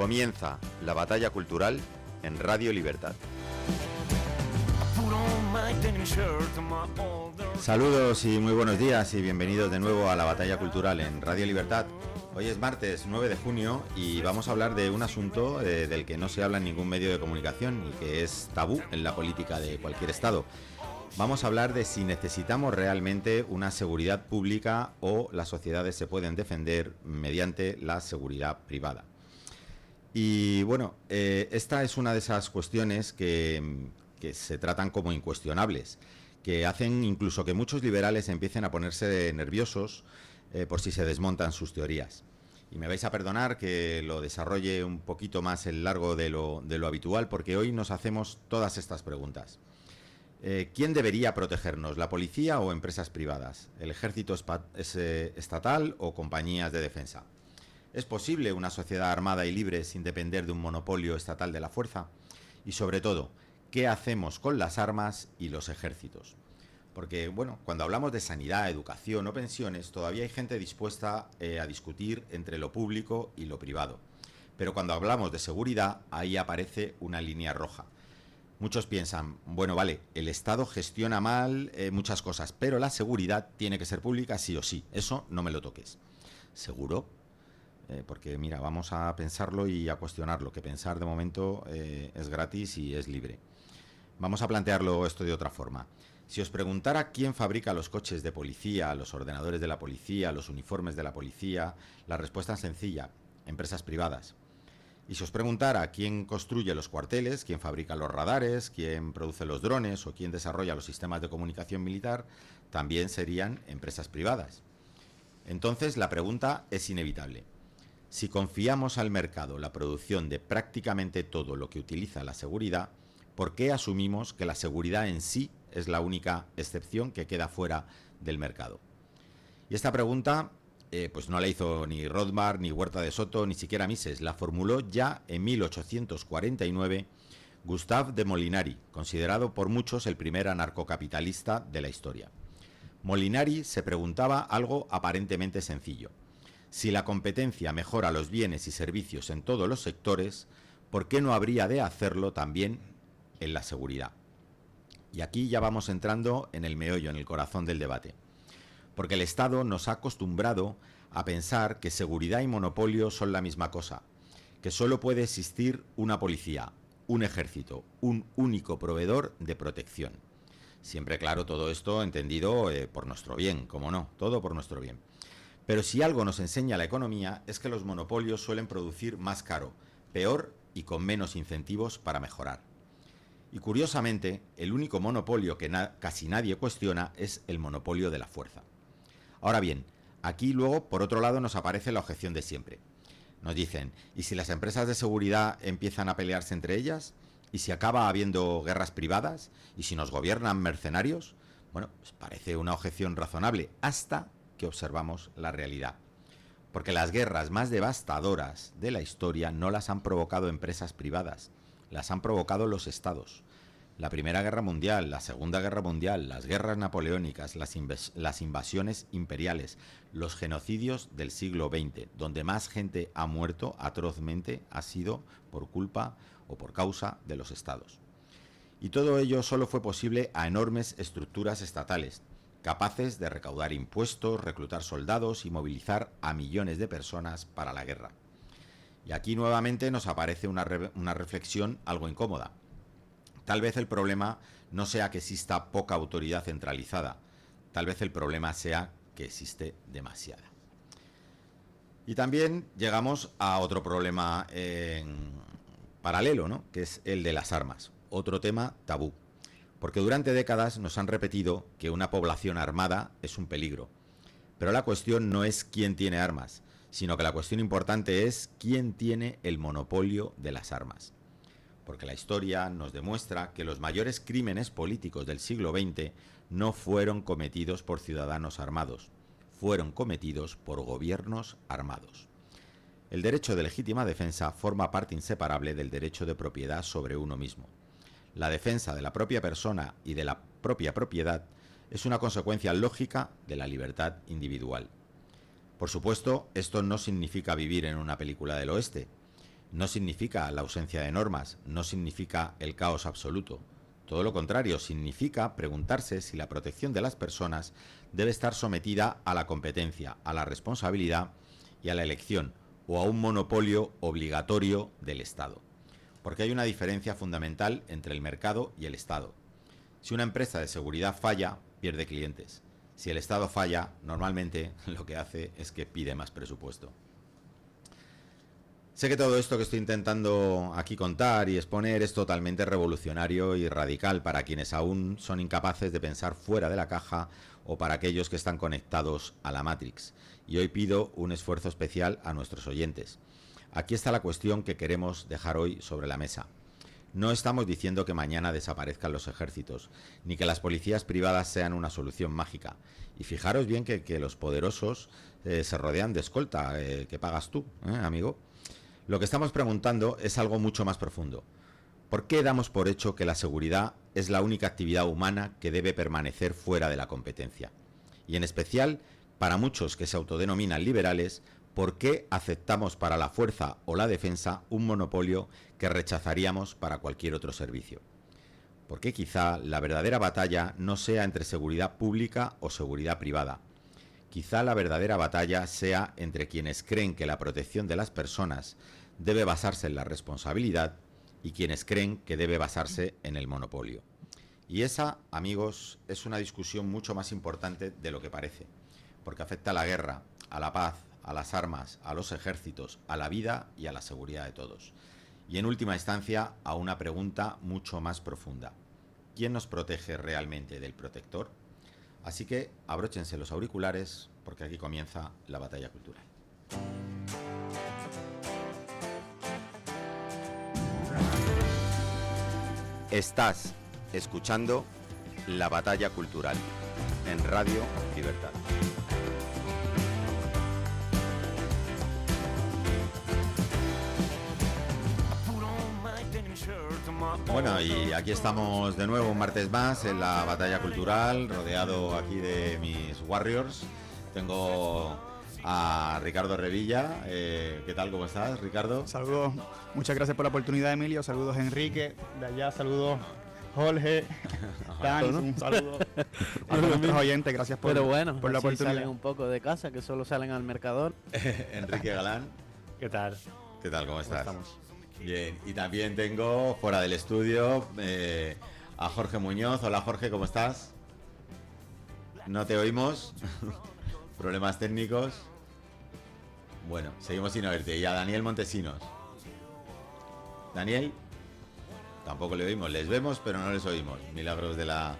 Comienza la batalla cultural en Radio Libertad. Saludos y muy buenos días y bienvenidos de nuevo a la batalla cultural en Radio Libertad. Hoy es martes 9 de junio y vamos a hablar de un asunto del que no se habla en ningún medio de comunicación y que es tabú en la política de cualquier estado. Vamos a hablar de si necesitamos realmente una seguridad pública o las sociedades se pueden defender mediante la seguridad privada. Y bueno, esta es una de esas cuestiones que se tratan como incuestionables, que hacen incluso que muchos liberales empiecen a ponerse nerviosos por si se desmontan sus teorías. Y me vais a perdonar que lo desarrolle un poquito más en largo de lo habitual, porque hoy nos hacemos todas estas preguntas. ¿Quién debería protegernos, la policía o empresas privadas? ¿El ejército estatal o compañías de defensa? ¿Es posible una sociedad armada y libre sin depender de un monopolio estatal de la fuerza? Y sobre todo, ¿qué hacemos con las armas y los ejércitos? Porque, bueno, cuando hablamos de sanidad, educación o pensiones, todavía hay gente dispuesta a discutir entre lo público y lo privado. Pero cuando hablamos de seguridad, ahí aparece una línea roja. Muchos piensan, bueno, vale, el Estado gestiona mal muchas cosas, pero la seguridad tiene que ser pública sí o sí. Eso no me lo toques. ¿Seguro? Porque, mira, vamos a pensarlo y a cuestionarlo, que pensar de momento es gratis y es libre. Vamos a plantearlo esto de otra forma. Si os preguntara quién fabrica los coches de policía, los ordenadores de la policía, los uniformes de la policía, la respuesta es sencilla, empresas privadas. Y si os preguntara quién construye los cuarteles, quién fabrica los radares, quién produce los drones o quién desarrolla los sistemas de comunicación militar, también serían empresas privadas. Entonces la pregunta es inevitable. Si confiamos al mercado la producción de prácticamente todo lo que utiliza la seguridad, ¿por qué asumimos que la seguridad en sí es la única excepción que queda fuera del mercado? Y esta pregunta pues no la hizo ni Rothbard, ni Huerta de Soto, ni siquiera Mises. La formuló ya en 1849 Gustave de Molinari, considerado por muchos el primer anarcocapitalista de la historia. Molinari se preguntaba algo aparentemente sencillo. Si la competencia mejora los bienes y servicios en todos los sectores, ¿por qué no habría de hacerlo también en la seguridad? Y aquí ya vamos entrando en el meollo, en el corazón del debate. Porque el Estado nos ha acostumbrado a pensar que seguridad y monopolio son la misma cosa, que solo puede existir una policía, un ejército, un único proveedor de protección. Siempre, claro, todo esto entendido por nuestro bien, como no, todo por nuestro bien. Pero si algo nos enseña la economía es que los monopolios suelen producir más caro, peor y con menos incentivos para mejorar. Y curiosamente, el único monopolio que casi nadie cuestiona es el monopolio de la fuerza. Ahora bien, aquí luego, por otro lado, nos aparece la objeción de siempre. Nos dicen, ¿y si las empresas de seguridad empiezan a pelearse entre ellas? ¿Y si acaba habiendo guerras privadas? ¿Y si nos gobiernan mercenarios? Bueno, pues parece una objeción razonable, hasta que observamos la realidad. Porque las guerras más devastadoras de la historia no las han provocado empresas privadas, las han provocado los estados. La Primera Guerra Mundial, la Segunda Guerra Mundial, las guerras napoleónicas, las invasiones imperiales, los genocidios del siglo XX, donde más gente ha muerto atrozmente ha sido por culpa o por causa de los estados. Y todo ello solo fue posible a enormes estructuras estatales, capaces de recaudar impuestos, reclutar soldados y movilizar a millones de personas para la guerra. Y aquí nuevamente nos aparece una reflexión algo incómoda. Tal vez el problema no sea que exista poca autoridad centralizada, tal vez el problema sea que existe demasiada. Y también llegamos a otro problema paralelo, ¿no? Que es el de las armas, otro tema tabú, porque durante décadas nos han repetido que una población armada es un peligro, pero la cuestión no es quién tiene armas, sino que la cuestión importante es quién tiene el monopolio de las armas. Porque la historia nos demuestra que los mayores crímenes políticos del siglo XX no fueron cometidos por ciudadanos armados, fueron cometidos por gobiernos armados. El derecho de legítima defensa forma parte inseparable del derecho de propiedad sobre uno mismo. La defensa de la propia persona y de la propia propiedad es una consecuencia lógica de la libertad individual. Por supuesto, esto no significa vivir en una película del oeste. No significa la ausencia de normas, no significa el caos absoluto. Todo lo contrario, significa preguntarse si la protección de las personas debe estar sometida a la competencia, a la responsabilidad y a la elección, o a un monopolio obligatorio del Estado. Porque hay una diferencia fundamental entre el mercado y el Estado. Si una empresa de seguridad falla, pierde clientes. Si el Estado falla, normalmente lo que hace es que pide más presupuesto. Sé que todo esto que estoy intentando aquí contar y exponer es totalmente revolucionario y radical para quienes aún son incapaces de pensar fuera de la caja o para aquellos que están conectados a la Matrix. Y hoy pido un esfuerzo especial a nuestros oyentes. Aquí está la cuestión que queremos dejar hoy sobre la mesa. No estamos diciendo que mañana desaparezcan los ejércitos, ni que las policías privadas sean una solución mágica. Y fijaros bien que los poderosos se rodean de escolta, que pagas tú, amigo. Lo que estamos preguntando es algo mucho más profundo. ¿Por qué damos por hecho que la seguridad es la única actividad humana que debe permanecer fuera de la competencia? Y en especial, para muchos que se autodenominan liberales, ¿por qué aceptamos para la fuerza o la defensa un monopolio que rechazaríamos para cualquier otro servicio? ¿Por qué quizá la verdadera batalla no sea entre seguridad pública o seguridad privada? Quizá la verdadera batalla sea entre quienes creen que la protección de las personas debe basarse en la responsabilidad y quienes creen que debe basarse en el monopolio. Y esa, amigos, es una discusión mucho más importante de lo que parece, porque afecta a la guerra, a la paz, a las armas, a los ejércitos, a la vida y a la seguridad de todos. Y en última instancia, a una pregunta mucho más profunda. ¿Quién nos protege realmente del protector? Así que abróchense los auriculares porque aquí comienza la batalla cultural. Estás escuchando La Batalla Cultural en Radio Libertad. Bueno, y aquí estamos de nuevo un martes más en la Batalla Cultural, rodeado aquí de mis Warriors. Tengo a Ricardo Revilla. ¿Qué tal? ¿Cómo estás, Ricardo? Saludos, muchas gracias por la oportunidad, Emilio. Saludos, Enrique. De allá, saludos, Jorge. Dan, un saludo a todos nuestros oyentes. Gracias por la oportunidad. Salen un poco de casa, que solo salen al mercador. Enrique Galán. ¿Qué tal? ¿Qué tal? ¿Cómo estás? ¿Cómo estamos? Bien, y también tengo fuera del estudio a Jorge Muñoz. Hola, Jorge, ¿cómo estás? ¿No te oímos? ¿Problemas técnicos? Bueno, seguimos sin oírte. Y a Daniel Montesinos. ¿Daniel? Tampoco le oímos. Les vemos, pero no les oímos. Milagros de la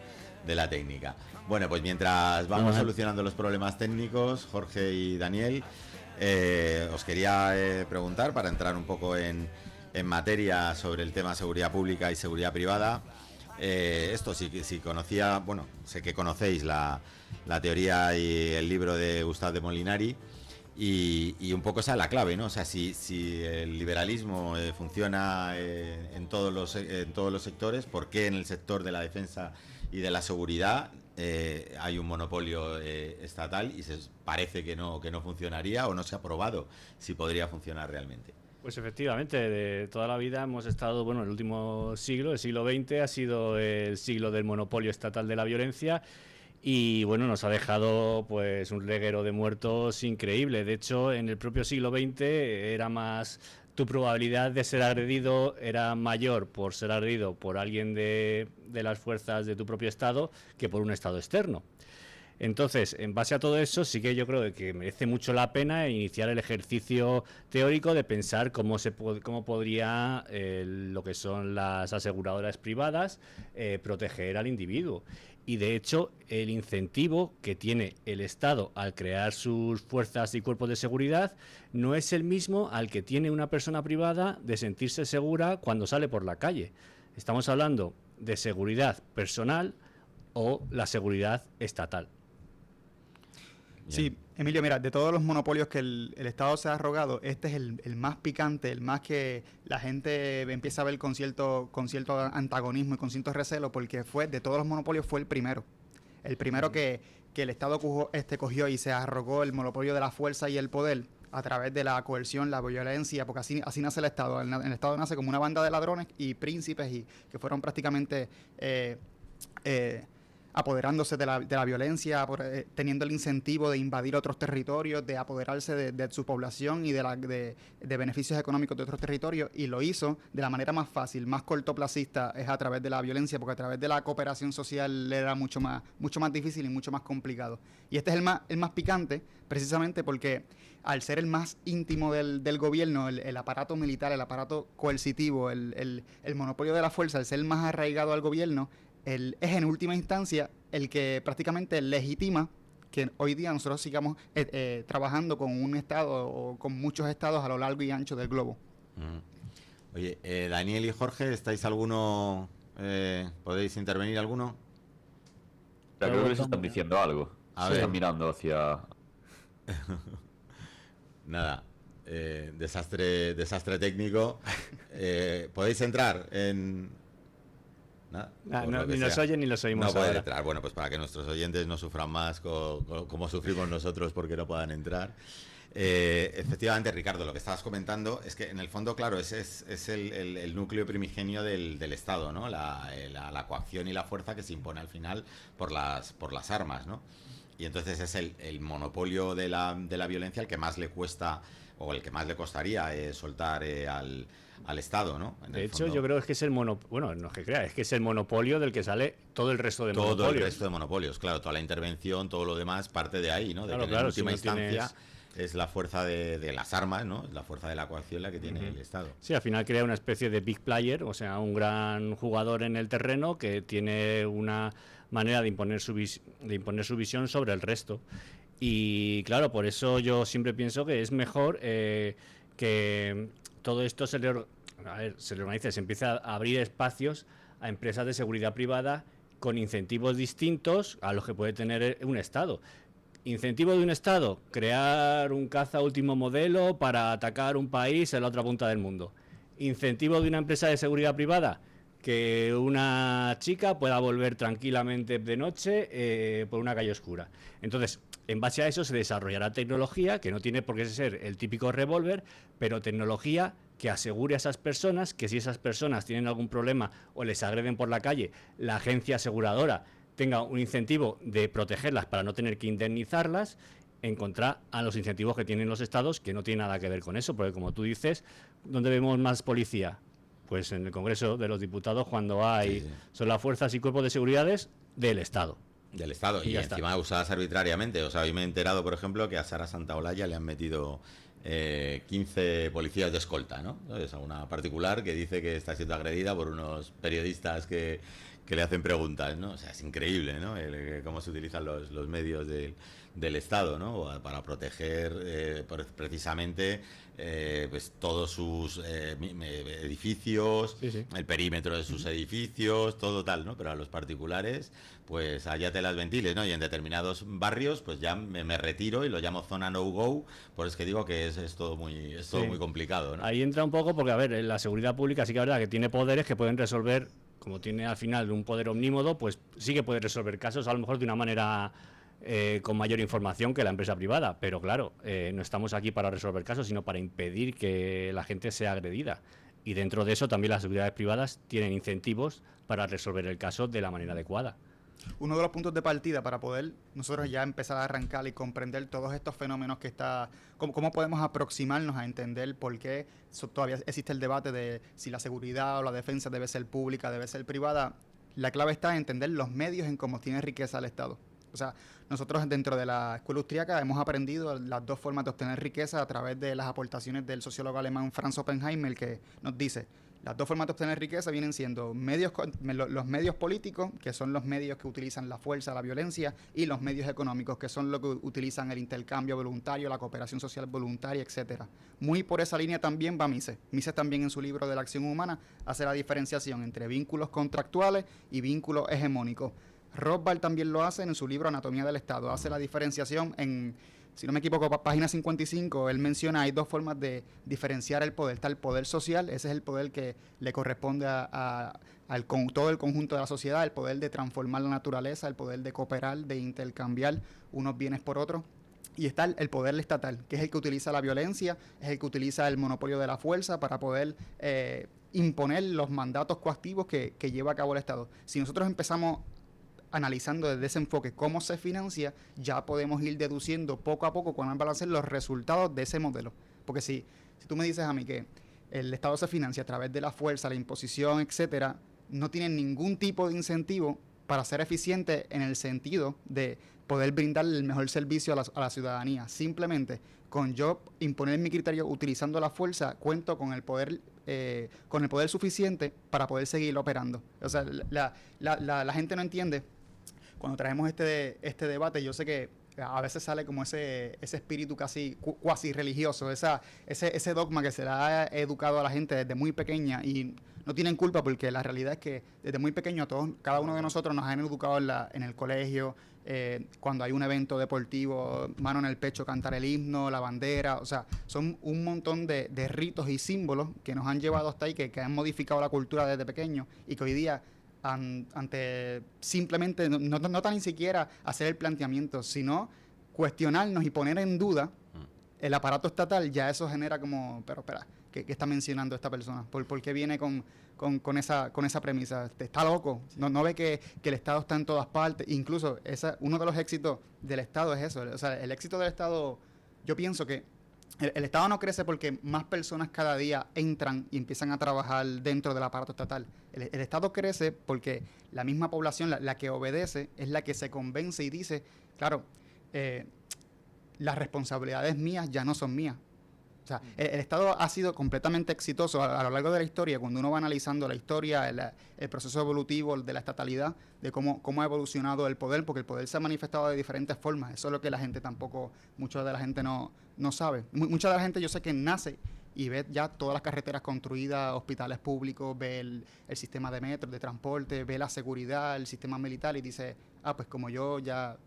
técnica. Bueno, pues mientras vamos solucionando los problemas técnicos, Jorge y Daniel, os quería preguntar, para entrar un poco en materia sobre el tema seguridad pública y seguridad privada. Esto si conocía, bueno, sé que conocéis la teoría y el libro de Gustave de Molinari, y un poco esa es la clave, ¿no? O sea, si el liberalismo funciona en todos los sectores, ¿por qué en el sector de la defensa y de la seguridad hay un monopolio estatal y parece que no funcionaría, o no se ha probado si podría funcionar realmente? Pues efectivamente, de toda la vida hemos estado, bueno, el último siglo, el siglo XX, ha sido el siglo del monopolio estatal de la violencia y, bueno, nos ha dejado pues un reguero de muertos increíble. De hecho, en el propio siglo XX era más, tu probabilidad de ser agredido era mayor por ser agredido por alguien de las fuerzas de tu propio Estado que por un Estado externo. Entonces, en base a todo eso, sí que yo creo que merece mucho la pena iniciar el ejercicio teórico de pensar cómo podría lo que son las aseguradoras privadas proteger al individuo. Y de hecho, el incentivo que tiene el Estado al crear sus fuerzas y cuerpos de seguridad no es el mismo al que tiene una persona privada de sentirse segura cuando sale por la calle. Estamos hablando de seguridad personal o la seguridad estatal. Sí, Emilio, mira, de todos los monopolios que el Estado se ha arrogado, este es el más picante, el más que la gente empieza a ver con cierto antagonismo y con cierto recelo, porque de todos los monopolios fue el primero. El primero que el Estado cogió y se arrogó el monopolio de la fuerza y el poder, a través de la coerción, la violencia, porque así nace el Estado. El Estado nace como una banda de ladrones y príncipes y que fueron prácticamente apoderándose de la violencia, teniendo el incentivo de invadir otros territorios, de apoderarse de su población y de beneficios económicos de otros territorios, y lo hizo de la manera más fácil, más cortoplacista, es a través de la violencia, porque a través de la cooperación social era mucho más difícil y mucho más complicado. Y este es el más picante, precisamente porque al ser el más íntimo del gobierno, el aparato militar, el aparato coercitivo, el monopolio de la fuerza, al ser el más arraigado al gobierno, es en última instancia el que prácticamente legitima que hoy día nosotros sigamos trabajando con un estado o con muchos estados a lo largo y ancho del globo. Oye, Daniel y Jorge, ¿estáis alguno? ¿Podéis intervenir alguno? Creo que se están diciendo algo. Se están mirando hacia... Nada, desastre técnico. ¿Podéis entrar en...? Nada, ni los oyen ni los oímos. No pueden entrar. Bueno, pues para que nuestros oyentes no sufran más como sufrimos nosotros porque no puedan entrar. Efectivamente, Ricardo, lo que estabas comentando es que en el fondo, claro, ese es el núcleo primigenio del Estado, ¿no? La coacción y la fuerza que se impone al final por las armas, ¿no? Y entonces es el monopolio de la violencia el que más le cuesta o el que más le costaría soltar al Estado, ¿no? De hecho, yo creo que es el monopolio, bueno, no es que crea, es que es el monopolio del que sale todo el resto de monopolios. Todo el resto de monopolios, claro, toda la intervención, todo lo demás parte de ahí, ¿no? De claro, que en última instancia es la fuerza de las armas, ¿no? La fuerza de la coacción la que tiene el Estado. Sí, al final crea una especie de big player, o sea, un gran jugador en el terreno que tiene una manera de imponer su visión sobre el resto. Y claro, por eso yo siempre pienso que es mejor que todo esto se le organice, se empiece a abrir espacios a empresas de seguridad privada con incentivos distintos a los que puede tener un Estado. Incentivo de un Estado, crear un caza último modelo para atacar un país en la otra punta del mundo. Incentivo de una empresa de seguridad privada, que una chica pueda volver tranquilamente de noche por una calle oscura. Entonces, en base a eso se desarrollará tecnología que no tiene por qué ser el típico revólver, pero tecnología que asegure a esas personas que si esas personas tienen algún problema o les agreden por la calle, la agencia aseguradora tenga un incentivo de protegerlas para no tener que indemnizarlas, en contra a los incentivos que tienen los estados, que no tienen nada que ver con eso, porque como tú dices, ¿dónde vemos más policía? Pues en el Congreso de los Diputados, cuando hay son las fuerzas y cuerpos de seguridad del Estado. Del Estado, y encima usadas arbitrariamente. O sea, hoy me he enterado, por ejemplo, que a Sara Santaolalla le han metido 15 policías de escolta, ¿no? Es una particular que dice que está siendo agredida por unos periodistas que le hacen preguntas, ¿no? O sea, es increíble, ¿no? Cómo se utilizan los medios del Estado, ¿no? Para proteger precisamente pues todos sus edificios, el perímetro de sus edificios, todo tal, ¿no? Pero a los particulares, pues allá te las ventiles, ¿no? Y en determinados barrios, pues ya me retiro y lo llamo zona no-go, por es que digo que es todo muy complicado, ¿no? Ahí entra un poco porque, a ver, la seguridad pública sí que es verdad que tiene poderes que pueden resolver, como tiene al final un poder omnímodo, pues sí que puede resolver casos a lo mejor de una manera con mayor información que la empresa privada, pero claro, no estamos aquí para resolver casos, sino para impedir que la gente sea agredida. Y dentro de eso también las seguridades privadas tienen incentivos para resolver el caso de la manera adecuada. Uno de los puntos de partida para poder nosotros ya empezar a arrancar y comprender todos estos fenómenos cómo podemos aproximarnos a entender por qué todavía existe el debate de si la seguridad o la defensa debe ser pública, debe ser privada. La clave está en entender los medios en cómo tiene riqueza el Estado. O sea, nosotros dentro de la escuela austríaca hemos aprendido las dos formas de obtener riqueza a través de las aportaciones del sociólogo alemán Franz Oppenheimer, que nos dice, las dos formas de obtener riqueza vienen siendo los medios políticos, que son los medios que utilizan la fuerza, la violencia, y los medios económicos, que son los que utilizan el intercambio voluntario, la cooperación social voluntaria, etcétera. Muy por esa línea también va Mises. Mises también en su libro de la acción humana hace la diferenciación entre vínculos contractuales y vínculos hegemónicos. Rothbard también lo hace en su libro Anatomía del Estado. Hace la diferenciación en, si no me equivoco, página 55, él menciona, hay dos formas de diferenciar el poder. Está el poder social, ese es el poder que le corresponde con todo el conjunto de la sociedad, el poder de transformar la naturaleza, el poder de cooperar, de intercambiar unos bienes por otros. y está el poder estatal, que es el que utiliza la violencia, es el que utiliza el monopolio de la fuerza para poder imponer los mandatos coactivos que lleva a cabo el Estado. Si nosotros empezamos analizando desde ese enfoque cómo se financia, ya podemos ir deduciendo poco a poco cuáles van a ser los resultados de ese modelo. Porque si tú me dices a mí que el Estado se financia a través de la fuerza, la imposición, etcétera, no tiene ningún tipo de incentivo para ser eficiente en el sentido de poder brindar el mejor servicio a la ciudadanía. Simplemente con yo imponer mi criterio utilizando la fuerza, cuento con el poder suficiente para poder seguir operando. O sea, la gente no entiende. Cuando traemos este debate, yo sé que a veces sale como ese espíritu casi cuasi religioso, ese dogma que se le ha educado a la gente desde muy pequeña, y no tienen culpa porque la realidad es que desde muy pequeño cada uno de nosotros nos han educado en el colegio, cuando hay un evento deportivo, mano en el pecho, cantar el himno, la bandera, o sea, son un montón de ritos y símbolos que nos han llevado hasta ahí, que han modificado la cultura desde pequeño y que hoy día ante simplemente no tan ni siquiera hacer el planteamiento, sino cuestionarnos y poner en duda el aparato estatal, ya eso genera como, pero espera, ¿qué está mencionando esta persona? ¿Por qué viene con esa premisa? ¿Está loco? ¿No ve que el Estado está en todas partes? Incluso uno de los éxitos del Estado es eso. O sea, el éxito del Estado, yo pienso que el Estado no crece porque más personas cada día entran y empiezan a trabajar dentro del aparato estatal. El Estado crece porque la misma población, la que obedece, es la que se convence y dice, claro, las responsabilidades mías ya no son mías. O sea, el Estado ha sido completamente exitoso a lo largo de la historia, cuando uno va analizando la historia, el proceso evolutivo de la estatalidad, de cómo ha evolucionado el poder, porque el poder se ha manifestado de diferentes formas. Eso es lo que la gente mucha de la gente no sabe. Mucha de la gente yo sé que nace y ve ya todas las carreteras construidas, hospitales públicos, ve el sistema de metro, de transporte, ve la seguridad, el sistema militar y dice, pues como yo ya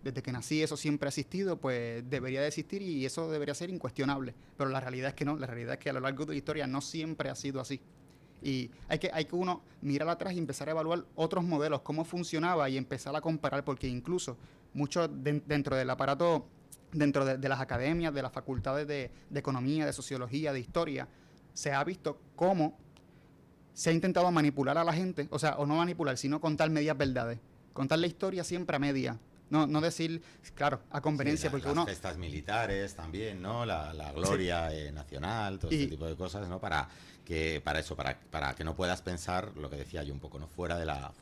desde que nací eso siempre ha existido, pues debería de existir y eso debería ser incuestionable. Pero la realidad es que no, la realidad es que a lo largo de la historia no siempre ha sido así. Y hay que uno mirar atrás y empezar a evaluar otros modelos, cómo funcionaba y empezar a comparar, porque incluso muchos dentro del aparato, dentro de las academias, de las facultades de economía, de sociología, de historia, se ha visto cómo se ha intentado manipular a la gente, o sea, o no manipular, sino contar medias verdades. Contar la historia siempre a media. No decir, claro, a conveniencia, porque las festas militares también, ¿no? La gloria nacional, todo este tipo de cosas, ¿no? Para que no puedas pensar lo que decía yo un poco, ¿no? Fuera de la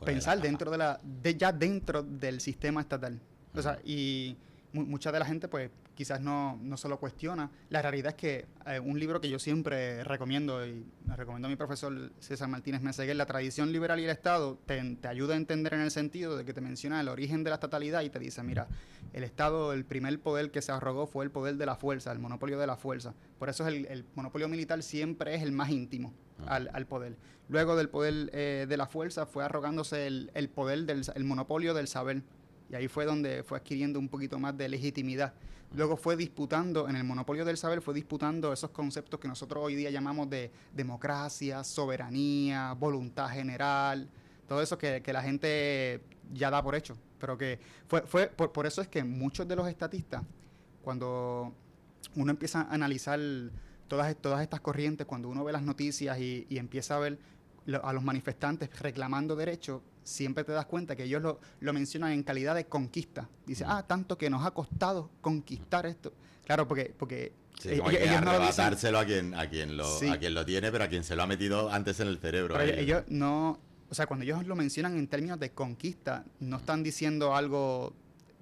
ya dentro del sistema estatal. O sea, y mucha de la gente, pues, quizás no se lo cuestiona. La realidad es que un libro que yo siempre recomiendo, y le recomiendo a mi profesor César Martínez Meseguer, La tradición liberal y el Estado, te ayuda a entender en el sentido de que te menciona el origen de la estatalidad y te dice, mira, el Estado, el primer poder que se arrogó fue el poder de la fuerza, el monopolio de la fuerza. Por eso el monopolio militar siempre es el más íntimo al poder. Luego del poder de la fuerza fue arrogándose el poder el monopolio del saber. Y ahí fue donde fue adquiriendo un poquito más de legitimidad. Luego fue disputando, en el monopolio del saber, fue disputando esos conceptos que nosotros hoy día llamamos de democracia, soberanía, voluntad general, todo eso que la gente ya da por hecho. Pero que por eso es que muchos de los estatistas, cuando uno empieza a analizar todas estas corrientes, cuando uno ve las noticias y empieza a ver a los manifestantes reclamando derechos, siempre te das cuenta que ellos lo mencionan en calidad de conquista. Dice, tanto que nos ha costado conquistar esto. Claro, porque sí, ellos no arrebatárselo a quien lo tiene, pero a quien se lo ha metido antes en el cerebro. Pero ellos no, o sea, cuando ellos lo mencionan en términos de conquista, no están diciendo algo,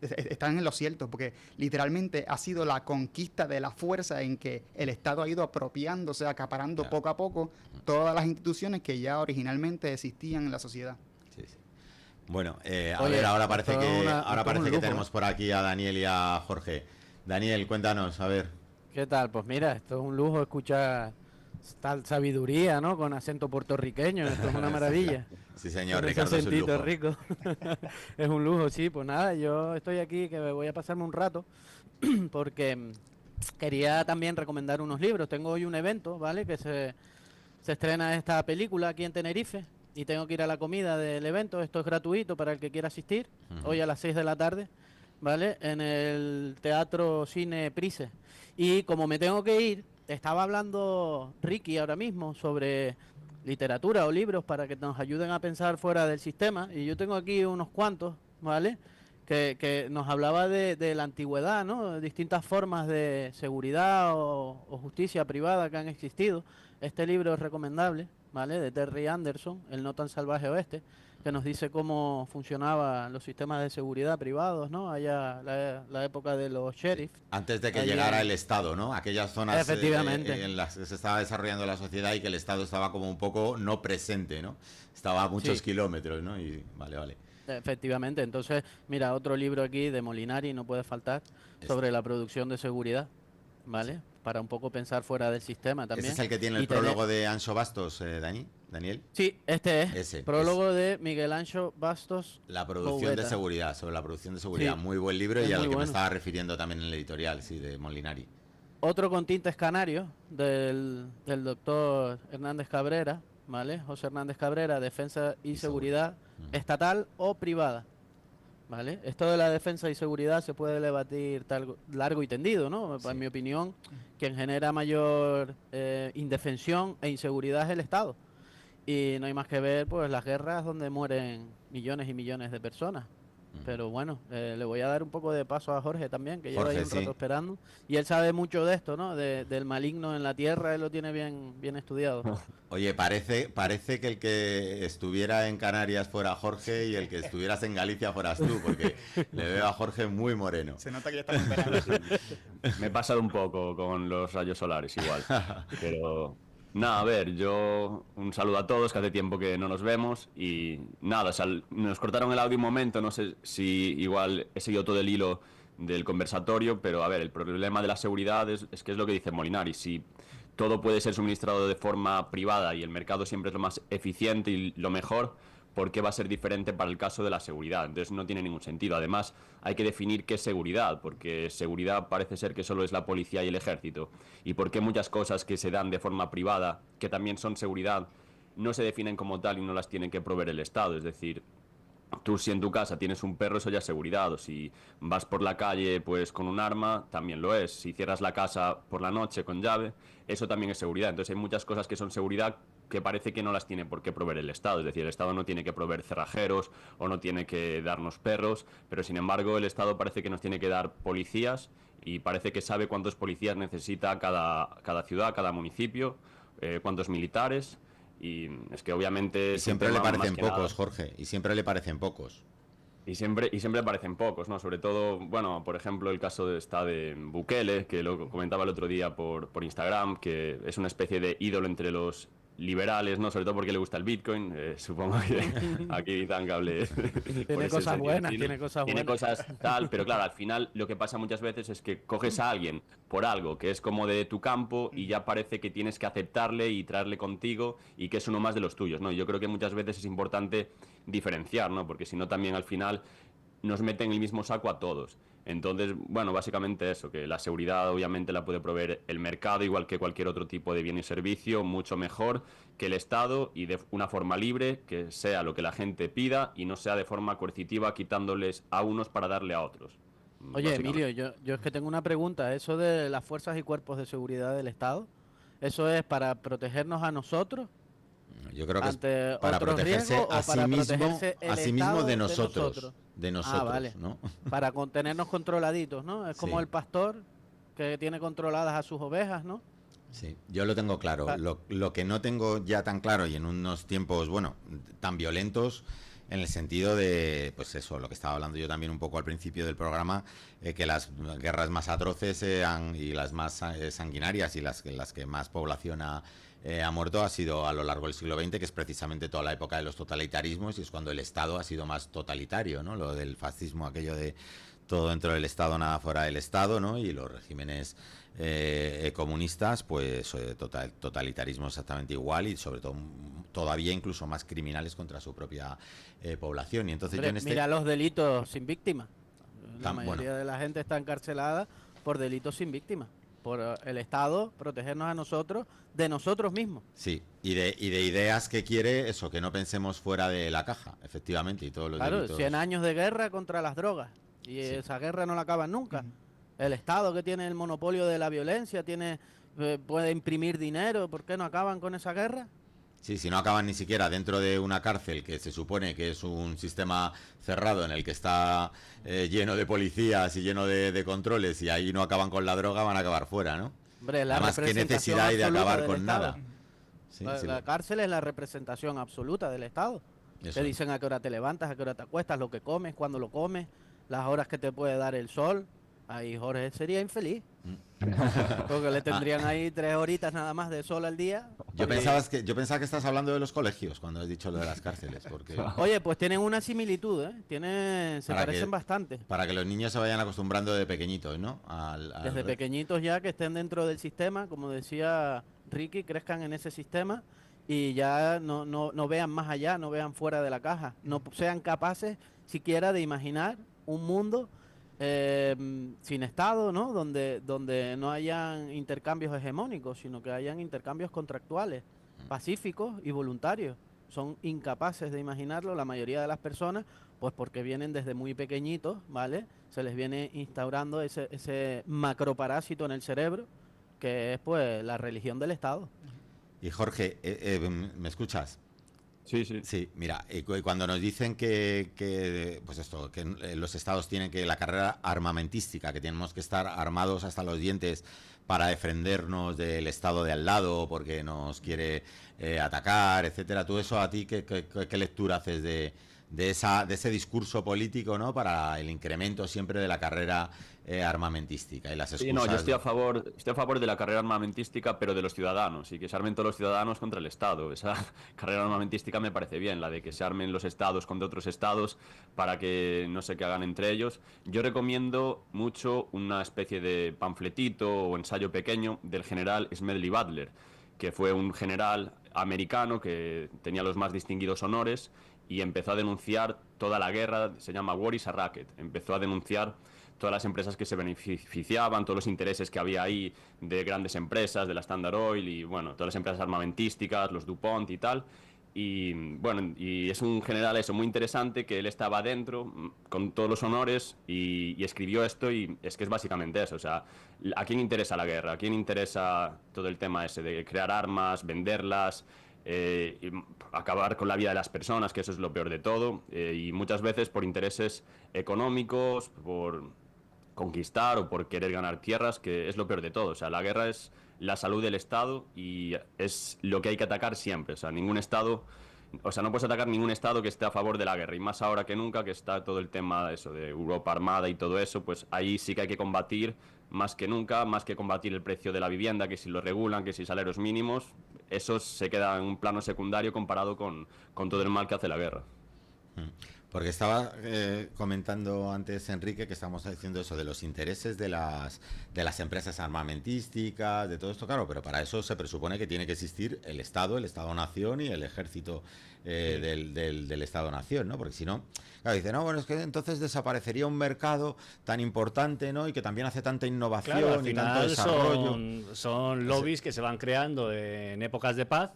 están en lo cierto, porque literalmente ha sido la conquista de la fuerza en que el Estado ha ido apropiándose, acaparando poco a poco todas las instituciones que ya originalmente existían en la sociedad. Sí. Bueno, ahora parece que tenemos por aquí a Daniel y a Jorge. Daniel, cuéntanos, a ver. ¿Qué tal? Pues mira, esto es un lujo escuchar tal sabiduría, ¿no? Con acento puertorriqueño, esto es una maravilla. Sí, señor, con Ricardo, es un lujo. Rico. Es un lujo, sí. Pues nada, yo estoy aquí que voy a pasarme un rato porque quería también recomendar unos libros. Tengo hoy un evento, ¿vale? Que se estrena esta película aquí en Tenerife y tengo que ir a la comida del evento. Esto es gratuito para el que quiera asistir, hoy a las 6 de la tarde. ¿vale? En el Teatro Cine Price. Y como me tengo que ir, estaba hablando Ricky ahora mismo sobre literatura o libros para que nos ayuden a pensar fuera del sistema. Y yo tengo aquí unos cuantos, ¿vale? Que nos hablaba de la antigüedad, ¿no? Distintas formas de seguridad o justicia privada que han existido. Este libro es recomendable, ¿vale? De Terry Anderson, El no tan salvaje oeste, que nos dice cómo funcionaban los sistemas de seguridad privados, ¿no? Allá la época de los sheriffs. Antes de que llegara el Estado, ¿no? Aquellas zonas efectivamente, en las que se estaba desarrollando la sociedad y que el Estado estaba como un poco no presente, ¿no? Estaba a muchos kilómetros, ¿no? Y vale. Efectivamente. Entonces, mira, otro libro aquí de Molinari, no puede faltar, sobre la producción de seguridad, ¿vale? Para un poco pensar fuera del sistema también. ¿Ese es el que tiene el prólogo de Anxo Bastos, Daniel? Sí, este es. Prólogo de Miguel Anxo Bastos. La producción de seguridad, sobre la producción de seguridad. Sí, muy buen libro y al que me estaba refiriendo también en el editorial, sí, de Molinari. Otro con tintes canarios del doctor Hernández Cabrera, ¿vale? José Hernández Cabrera, Defensa y Seguridad Estatal o Privada. ¿Vale? Esto de la defensa y seguridad se puede debatir largo y tendido, ¿no? Sí. En mi opinión, quien genera mayor indefensión e inseguridad es el Estado. Y no hay más que ver pues las guerras donde mueren millones y millones de personas. Pero bueno, le voy a dar un poco de paso a Jorge también, que lleva ahí un rato esperando. Y él sabe mucho de esto, ¿no? Del maligno en la tierra, él lo tiene bien estudiado. Oye, parece que el que estuviera en Canarias fuera Jorge y el que estuvieras en Galicia fueras tú, porque le veo a Jorge muy moreno. Se nota que ya estamos esperando. Me he pasado un poco con los rayos solares igual, pero... Nada, a ver, yo un saludo a todos, que hace tiempo que no nos vemos y nada, o sea, nos cortaron el audio un momento, no sé si igual he seguido todo el hilo del conversatorio, pero a ver, el problema de la seguridad es que es lo que dice Molinari, si todo puede ser suministrado de forma privada y el mercado siempre es lo más eficiente y lo mejor, ¿por qué va a ser diferente para el caso de la seguridad? Entonces no tiene ningún sentido. Además, hay que definir qué es seguridad, porque seguridad parece ser que solo es la policía y el ejército. ¿Y por qué muchas cosas que se dan de forma privada, que también son seguridad, no se definen como tal y no las tiene que proveer el Estado? Es decir, tú si en tu casa tienes un perro, eso ya es seguridad, o si vas por la calle pues con un arma, también lo es. Si cierras la casa por la noche con llave, eso también es seguridad. Entonces hay muchas cosas que son seguridad que parece que no las tiene por qué proveer el Estado. Es decir, el Estado no tiene que proveer cerrajeros o no tiene que darnos perros, pero sin embargo el Estado parece que nos tiene que dar policías y parece que sabe cuántos policías necesita cada ciudad, cada municipio, cuántos militares. Y es que obviamente... Y siempre le parecen pocos, Jorge, y siempre le parecen pocos. Y siempre parecen pocos, ¿no? Sobre todo, bueno, por ejemplo, el caso de Bukele, que lo comentaba el otro día por Instagram, que es una especie de ídolo entre los liberales, ¿no? Sobre todo porque le gusta el Bitcoin, supongo que aquí tan cable. Tiene cosas buenas, tiene cosas tal, pero claro, al final lo que pasa muchas veces es que coges a alguien por algo que es como de tu campo y ya parece que tienes que aceptarle y traerle contigo y que es uno más de los tuyos, ¿no? Yo creo que muchas veces es importante diferenciar, ¿no? Porque si no también al final nos meten en el mismo saco a todos. Entonces, bueno, básicamente eso, que la seguridad obviamente la puede proveer el mercado, igual que cualquier otro tipo de bien y servicio, mucho mejor que el Estado y de una forma libre, que sea lo que la gente pida y no sea de forma coercitiva quitándoles a unos para darle a otros. Oye, Emilio, yo es que tengo una pregunta. Eso de las fuerzas y cuerpos de seguridad del Estado, ¿eso es para protegernos a nosotros? Yo creo que es para protegerse a sí mismo de nosotros. Vale. ¿no? Para tenernos controladitos, ¿no? Es como el pastor que tiene controladas a sus ovejas, ¿no? Sí, yo lo tengo claro. Lo que no tengo ya tan claro y en unos tiempos, bueno, tan violentos, en el sentido de, pues eso, lo que estaba hablando yo también un poco al principio del programa, que las guerras más atroces y las más sanguinarias y las que más población ha muerto ha sido a lo largo del siglo XX, que es precisamente toda la época de los totalitarismos y es cuando el Estado ha sido más totalitario, ¿no? Lo del fascismo, aquello de todo dentro del Estado, nada fuera del Estado, ¿no? Y los regímenes comunistas, pues totalitarismo exactamente igual y sobre todo todavía incluso más criminales contra su propia población. Y entonces mira los delitos sin víctima. La mayoría de la gente está encarcelada por delitos sin víctima. Por el Estado protegernos a nosotros de nosotros mismos. Sí, y de ideas que quiere eso, que no pensemos fuera de la caja, efectivamente, y todos los delitos. 100 años de guerra contra las drogas. Y esa guerra no la acaban nunca. El Estado, que tiene el monopolio de la violencia, puede imprimir dinero, ¿por qué no acaban con esa guerra? Sí, si no acaban ni siquiera dentro de una cárcel que se supone que es un sistema cerrado en el que está lleno de policías y lleno de controles, y ahí no acaban con la droga, van a acabar fuera, ¿no? Hombre, la Además, ¿qué representación necesidad hay de absoluta acabar del con Estado. nada? Sí, La cárcel es la representación absoluta del Estado. Eso Te es. dicen a qué hora te levantas, a qué hora te acuestas, lo que comes, cuándo lo comes, las horas que te puede dar el sol. Ahí Jorge sería infeliz. Porque le tendrían ahí 3 horitas nada más de sol al día. Yo pensaba que estás hablando de los colegios cuando has dicho lo de las cárceles, porque Oye, pues tienen una similitud, ¿eh? Se Para parecen que- bastante. para que los niños se vayan acostumbrando de pequeñitos, ¿no? Desde pequeñitos ya que estén dentro del sistema, como decía Ricky, crezcan en ese sistema y ya no vean más allá, no vean fuera de la caja, no sean capaces siquiera de imaginar un mundo sin Estado, ¿no? Donde no hayan intercambios hegemónicos, sino que hayan intercambios contractuales, pacíficos y voluntarios. Son incapaces de imaginarlo la mayoría de las personas, pues porque vienen desde muy pequeñitos, ¿vale? Se les viene instaurando ese macroparásito en el cerebro, que es pues la religión del Estado. Y Jorge, ¿me escuchas? Sí, sí. Sí, mira, cuando nos dicen pues esto, que los estados tienen que la carrera armamentística, que tenemos que estar armados hasta los dientes para defendernos del estado de al lado porque nos quiere atacar, etcétera. ¿Tú eso a ti qué lectura haces de ese discurso político, ¿no? Para el incremento siempre de la carrera armamentística y las excusas? Sí, no, yo estoy a favor de la carrera armamentística, pero de los ciudadanos, y que se armen todos los ciudadanos contra el Estado. Esa carrera armamentística me parece bien, la de que se armen los estados contra otros estados para que no sé qué hagan entre ellos. Yo recomiendo mucho una especie de panfletito o ensayo pequeño del general Smedley Butler, que fue un general americano que tenía los más distinguidos honores y empezó a denunciar toda la guerra. Se llama War is a Racket. Empezó a denunciar todas las empresas que se beneficiaban, todos los intereses que había ahí de grandes empresas, de la Standard Oil y bueno, todas las empresas armamentísticas, los DuPont y tal. Y bueno, y es un general eso muy interesante, que él estaba dentro con todos los honores y escribió esto, y es que es básicamente eso. O sea, ¿a quién interesa la guerra? ¿A quién interesa todo el tema ese de crear armas, venderlas, y acabar con la vida de las personas, que eso es lo peor de todo? Y muchas veces por intereses económicos, por conquistar o por querer ganar tierras, que es lo peor de todo. O sea, la guerra es la salud del Estado y es lo que hay que atacar siempre. O sea, ningún Estado, o sea, no puedes atacar ningún Estado que esté a favor de la guerra, y más ahora que nunca, que está todo el tema de eso, de Europa armada y todo eso, pues ahí sí que hay que combatir más que nunca, más que combatir el precio de la vivienda, que si lo regulan, que si salarios mínimos, eso se queda en un plano secundario comparado con todo el mal que hace la guerra. Porque estaba comentando antes Enrique que estamos diciendo eso de los intereses de las empresas armamentísticas, de todo esto, claro, pero para eso se presupone que tiene que existir el Estado-Nación y el ejército del Estado-Nación, ¿no? Porque si no, claro, dice, no, bueno, es que entonces desaparecería un mercado tan importante, ¿no? Y que también hace tanta innovación, Claro, al y tanto final desarrollo. son lobbies que se van creando en épocas de paz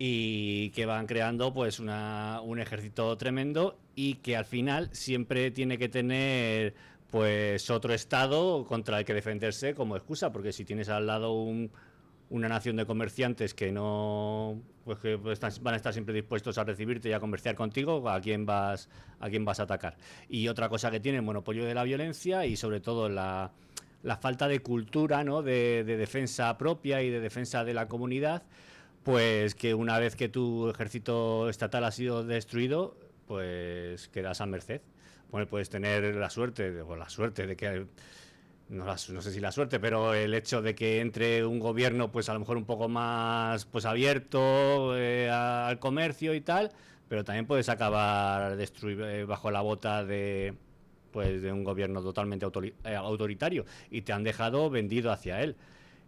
y que van creando pues un ejército tremendo, y que al final siempre tiene que tener pues otro estado contra el que defenderse como excusa, porque si tienes al lado una nación de comerciantes que no van a estar siempre dispuestos a recibirte y a comerciar contigo, ¿a quién vas a atacar? Y otra cosa que tiene el monopolio de la violencia y sobre todo la falta de cultura, ¿no? de defensa propia y de defensa de la comunidad, pues que una vez que tu ejército estatal ha sido destruido, pues quedas a merced. Bueno, puedes tener la suerte de que, no sé si la suerte, pero el hecho de que entre un gobierno pues a lo mejor un poco más pues abierto al comercio y tal, pero también puedes acabar bajo la bota de un gobierno totalmente autoritario, y te han dejado vendido hacia él.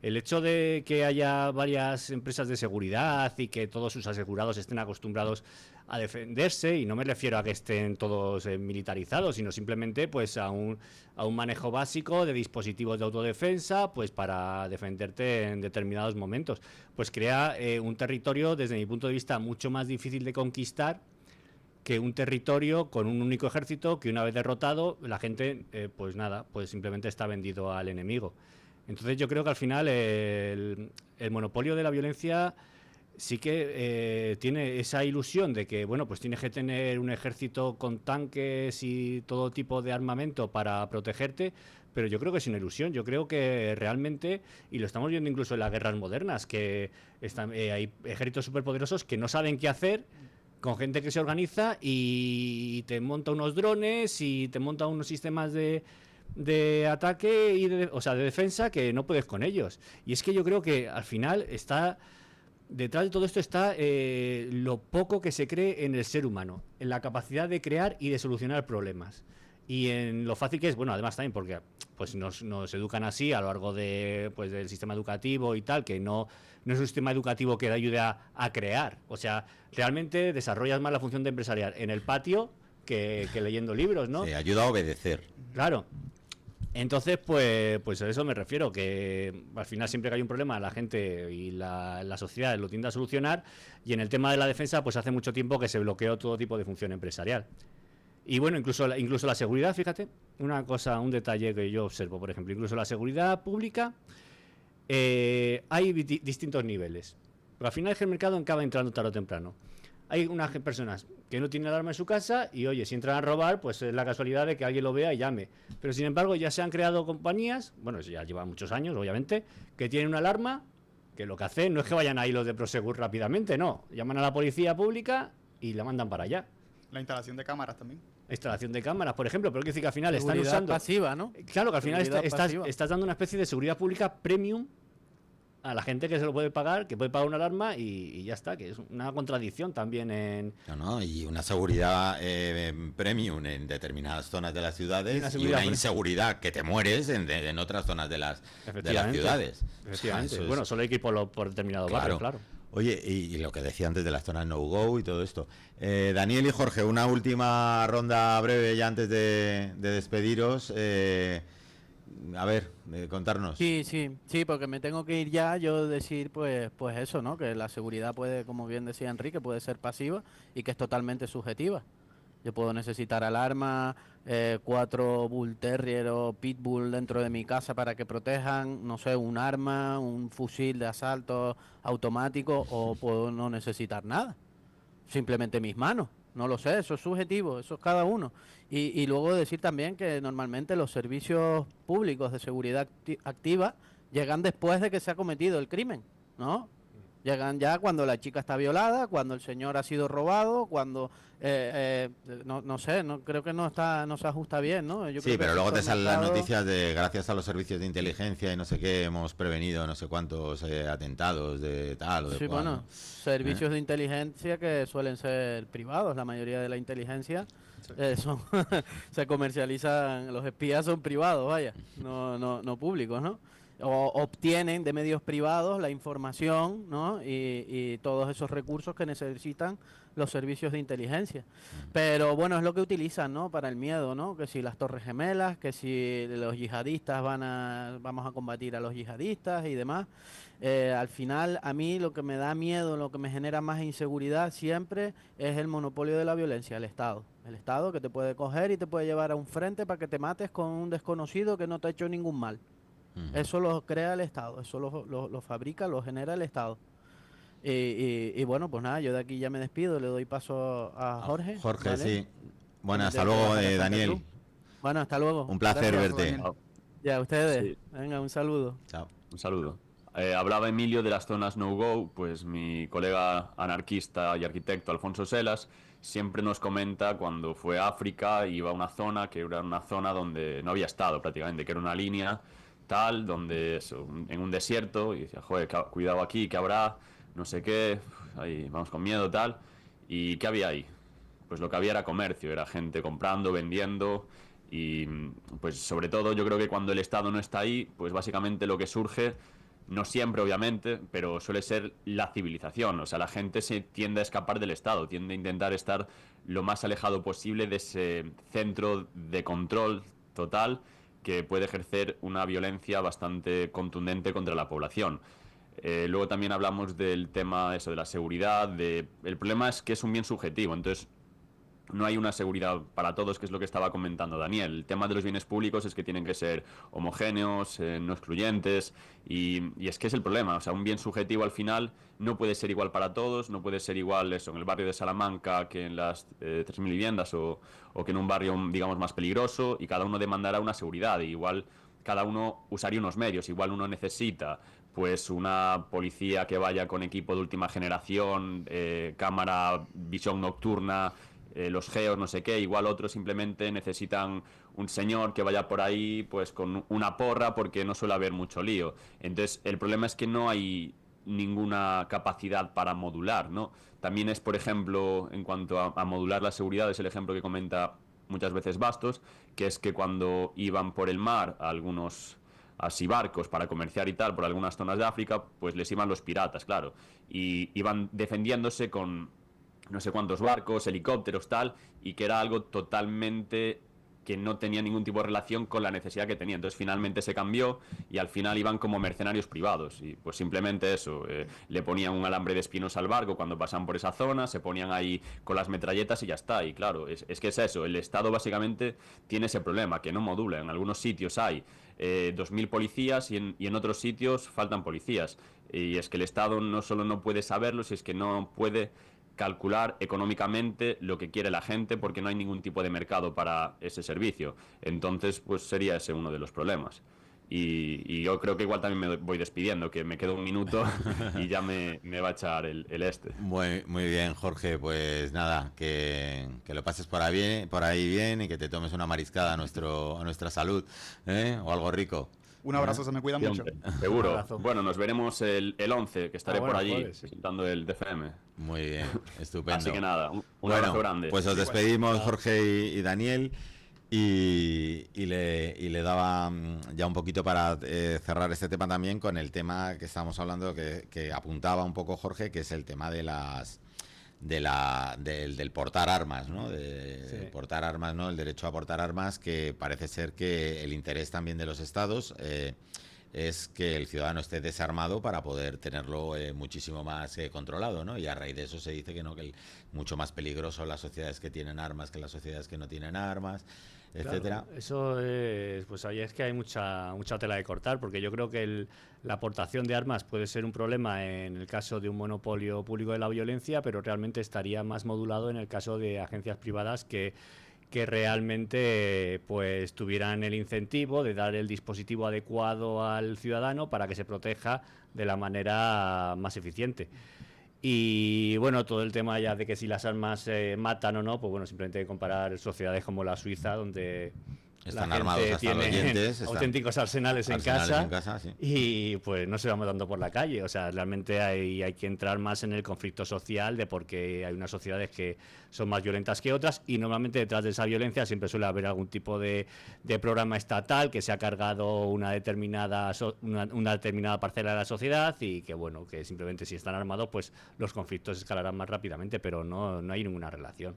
El hecho de que haya varias empresas de seguridad y que todos sus asegurados estén acostumbrados a defenderse, y no me refiero a que estén todos militarizados, sino simplemente pues a un manejo básico de dispositivos de autodefensa pues para defenderte en determinados momentos, pues crea un territorio, desde mi punto de vista, mucho más difícil de conquistar que un territorio con un único ejército que una vez derrotado la gente pues nada, pues simplemente está vendido al enemigo. Entonces yo creo que al final el monopolio de la violencia sí que tiene esa ilusión de que bueno, pues tienes que tener un ejército con tanques y todo tipo de armamento para protegerte, pero yo creo que es una ilusión. Yo creo que realmente, y lo estamos viendo incluso en las guerras modernas, que hay ejércitos superpoderosos que no saben qué hacer, con gente que se organiza y te monta unos drones y te monta unos sistemas de ataque y de defensa que no puedes con ellos. Y es que yo creo que al final está detrás de todo esto está lo poco que se cree en el ser humano, en la capacidad de crear y de solucionar problemas. Y en lo fácil que es, bueno, además también porque pues nos educan así a lo largo de pues del sistema educativo y tal, que no es un sistema educativo que te ayude a crear. O sea, realmente desarrollas más la función de empresarial en el patio que leyendo libros, ¿no? Sí, ayuda a obedecer. Claro. Entonces, pues a eso me refiero, que al final siempre que hay un problema la gente y la sociedad lo tiende a solucionar, y en el tema de la defensa pues hace mucho tiempo que se bloqueó todo tipo de función empresarial. Y bueno, incluso la seguridad, fíjate, un detalle que yo observo, por ejemplo, incluso la seguridad pública, hay distintos niveles. Pero al final es que el mercado acaba entrando tarde o temprano. Hay unas personas que no tienen alarma en su casa y, oye, si entran a robar, pues es la casualidad de que alguien lo vea y llame. Pero, sin embargo, ya se han creado compañías, bueno, eso ya lleva muchos años, obviamente, que tienen una alarma, que lo que hacen no es que vayan ahí los de Prosegur rápidamente, no. Llaman a la policía pública y la mandan para allá. La instalación de cámaras también. Instalación de cámaras, por ejemplo, pero quiere decir que al final seguridad están usando... pasiva, ¿no? Claro, que al final Seguridad estás dando una especie de seguridad pública premium a la gente que se lo puede pagar, que puede pagar una alarma y ya está, que es una contradicción también en... Y una seguridad premium en determinadas zonas de las ciudades y una inseguridad que te mueres en otras zonas de las ciudades. Efectivamente. Bueno, solo hay que ir por determinado barrio, claro. Oye, y lo que decía antes de las zonas no-go y todo esto. Daniel y Jorge, una última ronda breve ya antes de despediros. A ver, contarnos. Sí, porque me tengo que ir ya. Yo decir, pues eso, ¿no? Que la seguridad puede, como bien decía Enrique, puede ser pasiva y que es totalmente subjetiva. Yo puedo necesitar alarma, 4 Bull Terrier o Pitbull dentro de mi casa para que protejan, no sé, un arma, un fusil de asalto automático, o puedo no necesitar nada. Simplemente mis manos. No lo sé, eso es subjetivo, eso es cada uno. Y luego decir también que normalmente los servicios públicos de seguridad activa llegan después de que se ha cometido el crimen, ¿no? Llegan ya cuando la chica está violada, cuando el señor ha sido robado, cuando no sé, creo que no se ajusta bien, ¿no? Yo creo pero que luego te salen las noticias de gracias a los servicios de inteligencia y no sé qué hemos prevenido no sé cuántos atentados de tal o de cual. Bueno, servicios de inteligencia que suelen ser privados, la mayoría de la inteligencia se comercializan, los espías son privados, vaya, no públicos, ¿no? O obtienen de medios privados la información, ¿no? Y todos esos recursos que necesitan los servicios de inteligencia. Pero bueno, es lo que utilizan, ¿no? Para el miedo, ¿no? Que si las Torres Gemelas, que si los yihadistas vamos a combatir a los yihadistas y demás. Al final, a mí lo que me da miedo, lo que me genera más inseguridad siempre es el monopolio de la violencia, el Estado. El Estado que te puede coger y te puede llevar a un frente para que te mates con un desconocido que no te ha hecho ningún mal. Eso lo crea el Estado, eso lo fabrica, lo genera el Estado. Y bueno, pues nada, yo de aquí ya me despido, le doy paso a Jorge. Jorge, ¿vale? sí. Bueno, hasta luego, Daniel. Bueno, hasta luego. Un placer Gracias, verte. Daniel. Ya, ustedes. Sí. Venga, un saludo. Chao. Un saludo. Hablaba Emilio de las zonas no-go, pues mi colega anarquista y arquitecto Alfonso Selas siempre nos comenta cuando fue a África, iba a una zona que era una zona donde no había estado prácticamente, que era una línea tal, donde en un desierto, y decía, joder, cuidado aquí, que habrá, no sé qué, ahí vamos con miedo, tal. ¿Y qué había ahí? Pues lo que había era comercio, era gente comprando, vendiendo, y pues sobre todo yo creo que cuando el Estado no está ahí, pues básicamente lo que surge, no siempre obviamente, pero suele ser la civilización. O sea, la gente se tiende a escapar del Estado, tiende a intentar estar lo más alejado posible de ese centro de control total que puede ejercer una violencia bastante contundente contra la población. Luego también hablamos del tema eso de la seguridad. El problema es que es un bien subjetivo, entonces no hay una seguridad para todos, que es lo que estaba comentando Daniel. El tema de los bienes públicos es que tienen que ser homogéneos, no excluyentes, y es que es el problema. O sea, un bien subjetivo al final no puede ser igual para todos, no puede ser igual eso en el barrio de Salamanca que en las 3.000 viviendas o que en un barrio, digamos, más peligroso, y cada uno demandará una seguridad. Y igual cada uno usaría unos medios, igual uno necesita pues una policía que vaya con equipo de última generación, cámara, visión nocturna, los geos, no sé qué, igual otros simplemente necesitan un señor que vaya por ahí pues con una porra, porque no suele haber mucho lío. Entonces el problema es que no hay ninguna capacidad para modular, ¿no? También es, por ejemplo, en cuanto a modular la seguridad, es el ejemplo que comenta muchas veces Bastos, que es que cuando iban por el mar a algunos así barcos para comerciar y tal por algunas zonas de África, pues les iban los piratas, claro, y iban defendiéndose con no sé cuántos barcos, helicópteros, tal, y que era algo totalmente que no tenía ningún tipo de relación con la necesidad que tenía. Entonces finalmente se cambió y al final iban como mercenarios privados, y pues simplemente eso, le ponían un alambre de espinos al barco cuando pasaban por esa zona, se ponían ahí con las metralletas y ya está. Y claro, es que es eso, el Estado básicamente tiene ese problema, que no modula. En algunos sitios hay 2.000 policías y en otros sitios faltan policías, y es que el Estado no solo no puede saberlo, si es que no puede calcular económicamente lo que quiere la gente, porque no hay ningún tipo de mercado para ese servicio. Entonces pues sería ese uno de los problemas. Y yo creo que igual también me voy despidiendo, que me quedo un minuto y ya me va a echar el este. Muy bien, Jorge, pues nada, que lo pases por ahí bien y que te tomes una mariscada a nuestra salud, o algo rico. Un abrazo, se me cuida mucho. Seguro. Bueno, nos veremos el 11, que estaré por allí presentando el DFM. Muy bien, estupendo. Así que nada, un abrazo grande. Pues os despedimos, Jorge y Daniel, y le daba ya un poquito para cerrar este tema también con el tema que estábamos hablando, que apuntaba un poco Jorge, que es el tema de del portar armas, ¿no? Portar armas, ¿no? El derecho a portar armas, que parece ser que el interés también de los estados es que el ciudadano esté desarmado para poder tenerlo muchísimo más controlado, ¿no? Y a raíz de eso se dice que no, que mucho más peligroso las sociedades que tienen armas que las sociedades que no tienen armas, etcétera. Claro, eso es, pues ahí es que hay mucha tela de cortar, porque yo creo que la aportación de armas puede ser un problema en el caso de un monopolio público de la violencia, pero realmente estaría más modulado en el caso de agencias privadas que realmente pues tuvieran el incentivo de dar el dispositivo adecuado al ciudadano para que se proteja de la manera más eficiente. Y bueno, todo el tema ya de que si las armas matan o no, pues bueno, simplemente hay que comparar sociedades como la Suiza, donde están la armados gente hasta los dientes, auténticos arsenales en casa, sí. Y pues no se va matando por la calle. O sea, realmente hay que entrar más en el conflicto social de por qué hay unas sociedades que son más violentas que otras, y normalmente detrás de esa violencia siempre suele haber algún tipo de programa estatal que se ha cargado una determinada parcela de la sociedad, y que bueno, que simplemente si están armados pues los conflictos escalarán más rápidamente, pero no hay ninguna relación.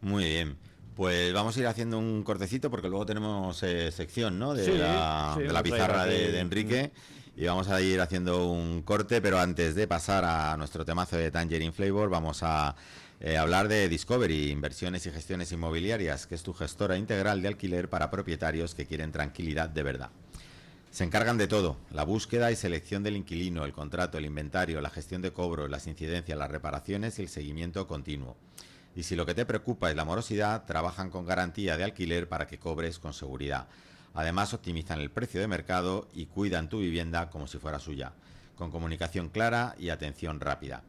Muy bien. Pues vamos a ir haciendo un cortecito, porque luego tenemos sección, ¿no? De la pizarra de Enrique, y vamos a ir haciendo un corte, pero antes de pasar a nuestro temazo de Tangerine Flavor, vamos a hablar de Discovery, Inversiones y Gestiones Inmobiliarias, que es tu gestora integral de alquiler para propietarios que quieren tranquilidad de verdad. Se encargan de todo: la búsqueda y selección del inquilino, el contrato, el inventario, la gestión de cobros, las incidencias, las reparaciones y el seguimiento continuo. Y si lo que te preocupa es la morosidad, trabajan con garantía de alquiler para que cobres con seguridad. Además, optimizan el precio de mercado y cuidan tu vivienda como si fuera suya, con comunicación clara y atención rápida.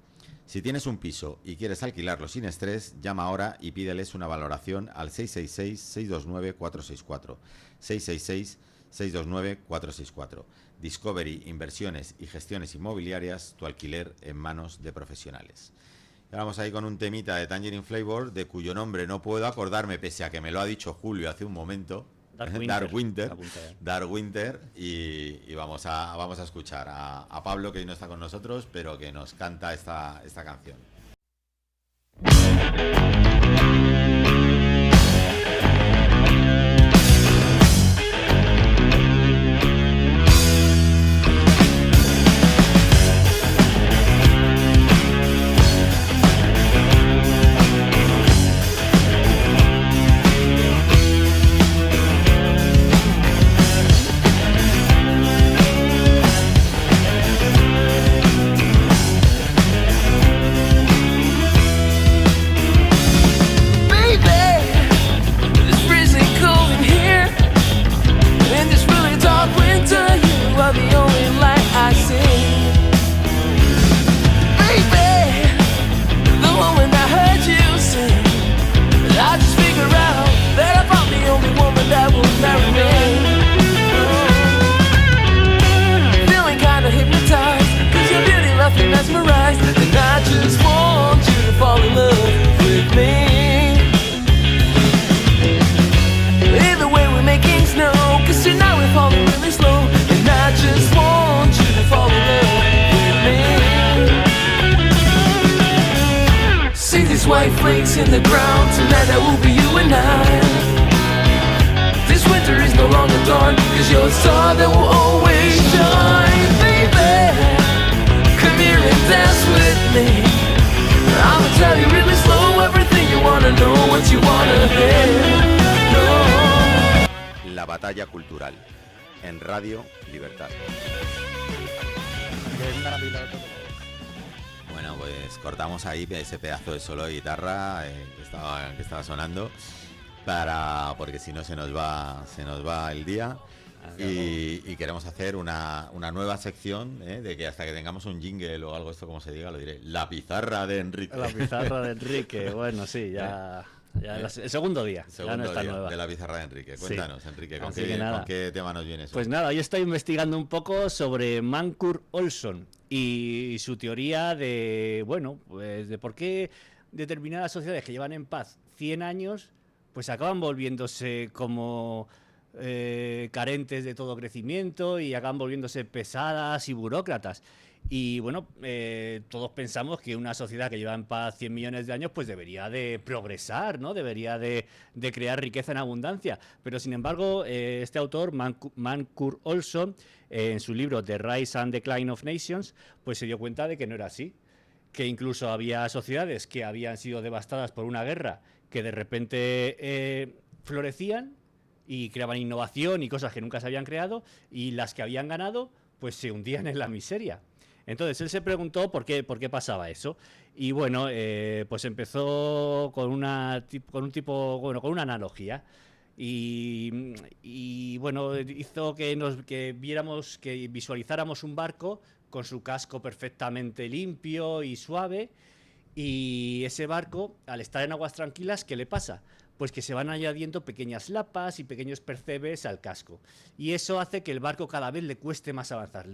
Si tienes un piso y quieres alquilarlo sin estrés, llama ahora y pídeles una valoración al 666-629-464. 666-629-464. Discovery, Inversiones y Gestiones Inmobiliarias, tu alquiler en manos de profesionales. Ahora vamos ahí con un temita de Tangerine Flavor, de cuyo nombre no puedo acordarme, pese a que me lo ha dicho Julio hace un momento. Dark Winter, y vamos a escuchar a Pablo, que hoy no está con nosotros, pero que nos canta esta canción. just want you to fall in love with me. Either way we make things know, 'cause tonight we're falling really slow. And I just want you to fall in love with me. See these white flakes in the ground, tonight that will be you and I. This winter is no longer gone, 'cause you're a star that will always shine. Baby, come here and dance with me. I'ma tell you really slow everything you wanna know, what you wanna hear. No. La batalla cultural en Radio Libertad. Bueno, pues cortamos ahí ese pedazo de solo de guitarra que estaba sonando porque si no se nos va el día. Y queremos hacer una nueva sección, de que hasta que tengamos un jingle o algo, esto como se diga, lo diré. La pizarra de Enrique. La pizarra de Enrique, bueno, sí, ya el segundo día. Ya no está nueva. De la pizarra de Enrique. Cuéntanos, sí. Enrique, ¿con qué tema nos viene eso? Pues nada, yo estoy investigando un poco sobre Magnus Olsson y su teoría de, bueno, pues de por qué determinadas sociedades que llevan en paz 100 años, pues acaban volviéndose como carentes de todo crecimiento y acaban volviéndose pesadas y burócratas. Y bueno, todos pensamos que una sociedad que lleva en paz 100 millones de años pues debería de progresar, ¿no? Debería de crear riqueza en abundancia. Pero sin embargo, este autor, Magnus Olsson, en su libro The Rise and Decline of Nations, pues se dio cuenta de que no era así. Que incluso había sociedades que habían sido devastadas por una guerra que de repente florecían y creaban innovación y cosas que nunca se habían creado, y las que habían ganado pues se hundían en la miseria. Entonces él se preguntó por qué pasaba eso, y bueno, pues empezó con una analogía, y bueno, hizo que viéramos, que visualizáramos un barco con su casco perfectamente limpio y suave, y ese barco, al estar en aguas tranquilas, ¿qué le pasa? Pues que se van añadiendo pequeñas lapas y pequeños percebes al casco. Y eso hace que el barco cada vez le cueste más avanzar.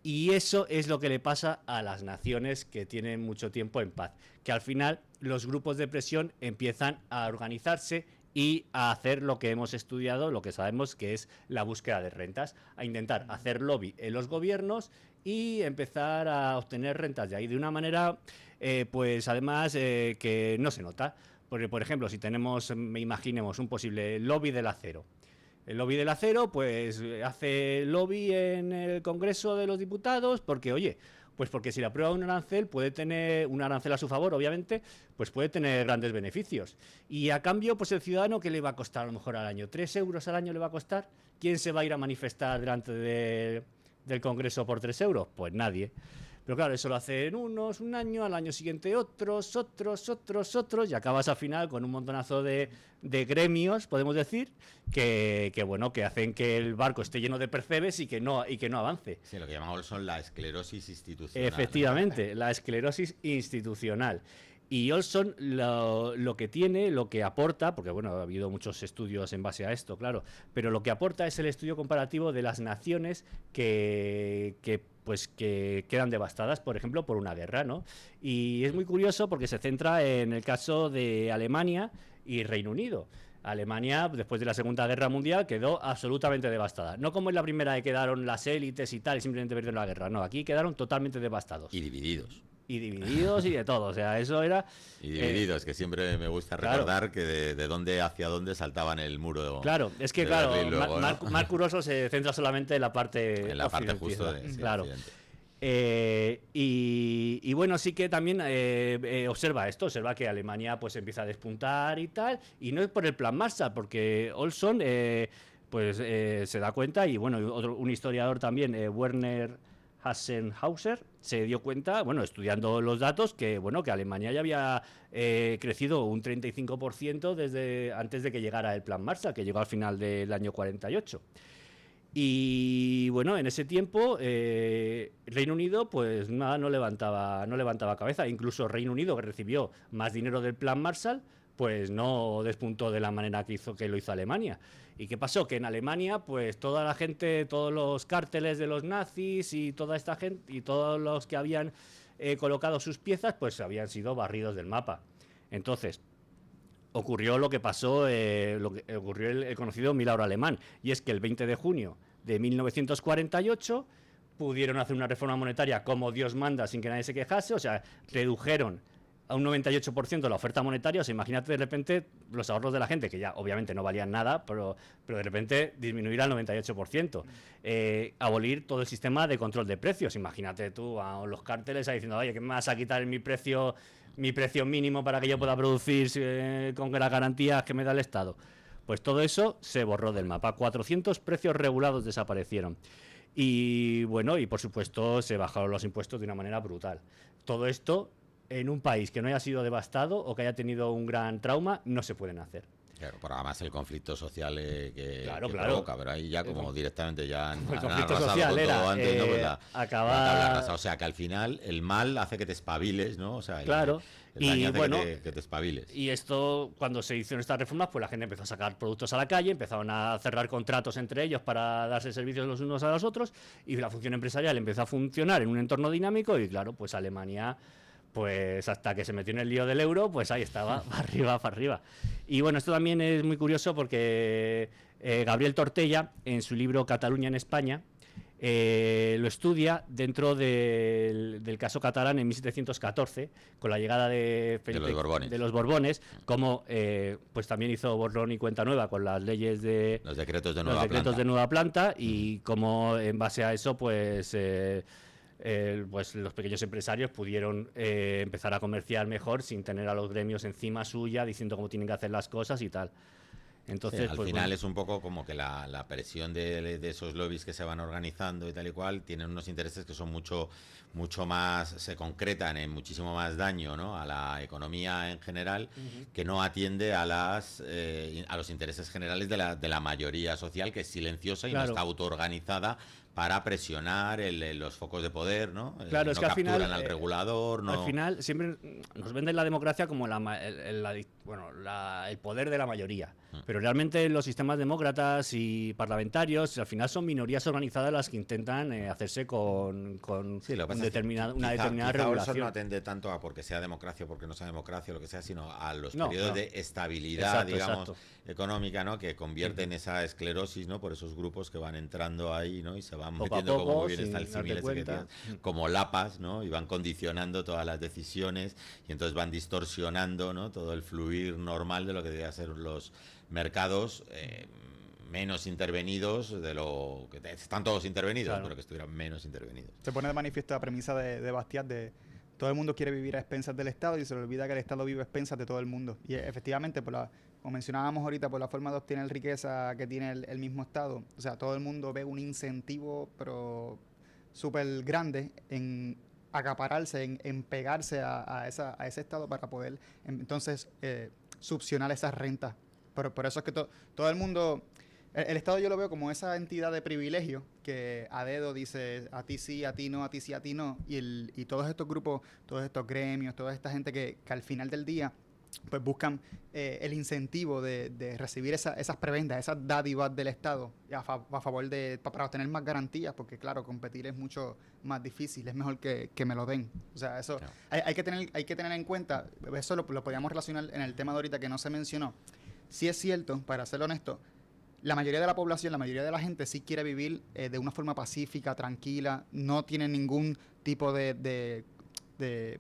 Y eso es lo que le pasa a las naciones que tienen mucho tiempo en paz. Que al final los grupos de presión empiezan a organizarse y a hacer lo que hemos estudiado, lo que sabemos que es la búsqueda de rentas, a intentar hacer lobby en los gobiernos y empezar a obtener rentas de ahí de una manera, pues además que no se nota. Porque, por ejemplo, si imaginemos un posible lobby del acero. El lobby del acero, pues hace lobby en el Congreso de los Diputados porque, oye, pues porque si le aprueba un arancel, puede tener un arancel a su favor, obviamente, pues puede tener grandes beneficios. Y a cambio, pues el ciudadano, ¿qué le va a costar a lo mejor al año? ¿3 euros al año le va a costar? ¿Quién se va a ir a manifestar delante del Congreso por 3 euros? Pues nadie. Pero claro, eso lo hacen unos un año, al año siguiente otros, y acabas al final con un montonazo de gremios, podemos decir, que hacen que el barco esté lleno de percebes y que no avance. Sí, lo que llamamos son la esclerosis institucional. Efectivamente, ¿no? La esclerosis institucional. Y Olsson lo que aporta, porque bueno, ha habido muchos estudios en base a esto, claro, pero lo que aporta es el estudio comparativo de las naciones que quedan devastadas, por ejemplo, por una guerra, ¿no? Y es muy curioso porque se centra en el caso de Alemania y Reino Unido. Alemania, después de la Segunda Guerra Mundial, quedó absolutamente devastada. No como en la primera, que quedaron las élites y tal, y simplemente perdieron la guerra. No, aquí quedaron totalmente devastados. Y divididos. Y de todo, o sea, eso era... Y divididos, que siempre me gusta recordar, claro, que de dónde hacia dónde saltaban el muro. Claro, es que claro, Magnus Olsson se centra solamente en la parte... En la parte justo de... Claro. Y bueno, sí que también observa que Alemania pues empieza a despuntar y tal, y no es por el plan Marshall, porque Olsson se da cuenta, y bueno, un historiador también, Werner Hassenhauser, se dio cuenta, bueno, estudiando los datos, que Alemania ya había crecido un 35% desde antes de que llegara el plan Marshall, que llegó al final del año 48. Y bueno, en ese tiempo Reino Unido pues nada, no levantaba cabeza. Incluso Reino Unido, que recibió más dinero del plan Marshall, pues no despuntó de la manera que lo hizo Alemania. ¿Y qué pasó? Que en Alemania, pues toda la gente, todos los cárteles de los nazis y toda esta gente y todos los que habían colocado sus piezas, pues habían sido barridos del mapa. Entonces, ocurrió lo que pasó, ocurrió el conocido milagro alemán, y es que el 20 de junio de 1948 pudieron hacer una reforma monetaria como Dios manda sin que nadie se quejase, o sea, redujeron a un 98% la oferta monetaria. O sea, imagínate de repente los ahorros de la gente, que ya obviamente no valían nada, pero de repente disminuir al 98%. Abolir todo el sistema de control de precios. Imagínate tú a los cárteles ahí diciendo, oye, ¿qué me vas a quitar mi precio mínimo para que yo pueda producir con las garantías que me da el Estado? Pues todo eso se borró del mapa. 400 precios regulados desaparecieron. Y bueno, y por supuesto se bajaron los impuestos de una manera brutal. Todo esto en un país que no haya sido devastado o que haya tenido un gran trauma, no se pueden hacer. Claro, pero además el conflicto social que Claro. provoca, pero ahí ya como directamente ya El conflicto social era acabar... O sea, que al final el mal hace que te espabiles, ¿no? O sea, Claro. el daño Y hace bueno, que te espabiles. Y esto, cuando se hicieron estas reformas, pues la gente empezó a sacar productos a la calle, empezaron a cerrar contratos entre ellos para darse servicios los unos a los otros, y la función empresarial empezó a funcionar en un entorno dinámico, y claro, pues Alemania, pues hasta que se metió en el lío del euro, pues ahí estaba, para arriba. Y bueno, esto también es muy curioso porque Gabriel Tortella, en su libro Cataluña en España, lo estudia dentro del caso catalán en 1714, con la llegada de los Borbones, como pues también hizo borrón y cuenta nueva con las leyes de los decretos de Nueva Planta, y como en base a eso pues los pequeños empresarios pudieron empezar a comerciar mejor sin tener a los gremios encima suya diciendo cómo tienen que hacer las cosas y tal. Entonces, sí, al final es un poco como que la presión de esos lobbies que se van organizando y tal y cual tienen unos intereses que son mucho más, se concretan en muchísimo más daño, ¿no?, a la economía en general, que no atiende a los intereses generales de la mayoría social, que es silenciosa y no está autoorganizada para presionar los focos de poder, ¿no? Claro, es que al final al regulador, no. Al final siempre nos venden la democracia como el poder de la mayoría, pero realmente los sistemas demócratas y parlamentarios al final son minorías organizadas las que intentan hacerse con una determinada regulación. No atende tanto a porque sea democracia o porque no sea democracia o lo que sea, sino a los periodos de estabilidad, económica, ¿no?, que convierten esa esclerosis, ¿no?, por esos grupos que van entrando ahí, ¿no?, y se van metiendo, como muy bien está el símil ese que tienen, como lapas, ¿no?, y van condicionando todas las decisiones, y entonces van distorsionando, ¿no?, todo el fluir normal de lo que deberían ser los mercados menos intervenidos de lo que están todos intervenidos, pero que estuvieran menos intervenidos. Se pone de manifiesto la premisa de Bastiat de todo el mundo quiere vivir a expensas del Estado y se le olvida que el Estado vive a expensas de todo el mundo. Y efectivamente, como mencionábamos ahorita, por la forma de obtener riqueza que tiene el mismo Estado, o sea, todo el mundo ve un incentivo pero súper grande en acapararse, en pegarse a ese Estado para poder entonces subsionar esas rentas. Por eso es que todo el mundo... El Estado yo lo veo como esa entidad de privilegio que a dedo dice a ti sí, a ti no, a ti sí, a ti no. Y todos estos grupos, todos estos gremios, toda esta gente que al final del día pues buscan el incentivo de recibir esas prebendas, esas dádivas del Estado a favor para obtener más garantías, porque claro, competir es mucho más difícil, es mejor que me lo den. O sea, eso claro. hay que tener en cuenta, eso lo podíamos relacionar en el tema de ahorita que no se mencionó. Sí es cierto, para ser honesto, la mayoría de la población, la mayoría de la gente sí quiere vivir de una forma pacífica, tranquila, no tiene ningún tipo de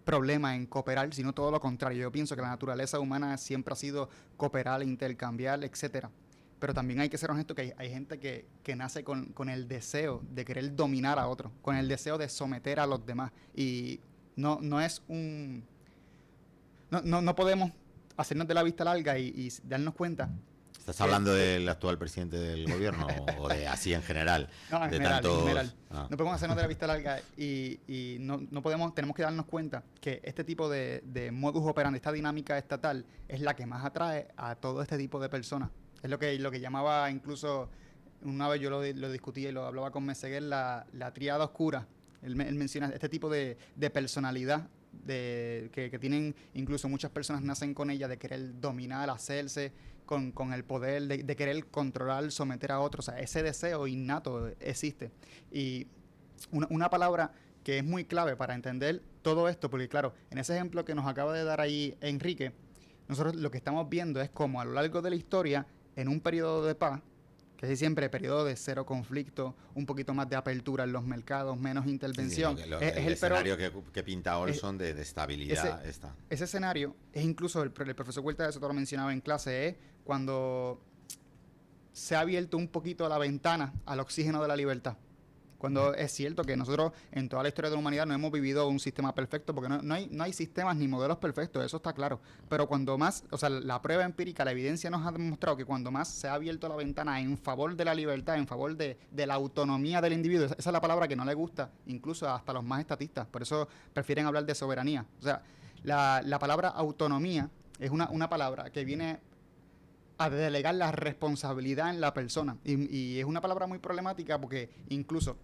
problema en cooperar, sino todo lo contrario. Yo pienso que la naturaleza humana siempre ha sido cooperar, intercambiar, etcétera. Pero también hay que ser honesto que hay gente que nace con el deseo de querer dominar a otro, con el deseo de someter a los demás. Y no es un... No podemos hacernos de la vista larga y darnos cuenta. ¿Estás hablando del actual presidente del gobierno o de así en general? No, en de general, tantos... en general. No podemos hacernos de la vista larga y no podemos, tenemos que darnos cuenta que este tipo de modus operandi, esta dinámica estatal, es la que más atrae a todo este tipo de personas. Es lo que llamaba incluso, una vez yo lo discutía y lo hablaba con Meseguer, la tríada oscura. Él menciona este tipo de personalidad que tienen, incluso muchas personas nacen con ella, de querer dominar, hacerse con el poder, de querer controlar, someter a otros. O sea, ese deseo innato existe. Y una palabra que es muy clave para entender todo esto, porque claro, en ese ejemplo que nos acaba de dar ahí Enrique, nosotros lo que estamos viendo es como a lo largo de la historia, en un periodo de paz, que es siempre periodo de cero conflicto, un poquito más de apertura en los mercados, menos intervención. Sí, el escenario que pinta Olson de estabilidad. Ese escenario es incluso, el profesor Huerta, eso te lo mencionaba en clase, es cuando se ha abierto un poquito la ventana al oxígeno de la libertad. Cuando es cierto que nosotros en toda la historia de la humanidad no hemos vivido un sistema perfecto, porque no hay sistemas ni modelos perfectos, eso está claro. Pero cuando más, o sea, la prueba empírica, la evidencia nos ha demostrado que cuando más se ha abierto la ventana en favor de la libertad, en favor de la autonomía del individuo, esa es la palabra que no le gusta, incluso hasta los más estatistas, por eso prefieren hablar de soberanía. O sea, la palabra autonomía es una palabra que viene a delegar la responsabilidad en la persona, y es una palabra muy problemática porque incluso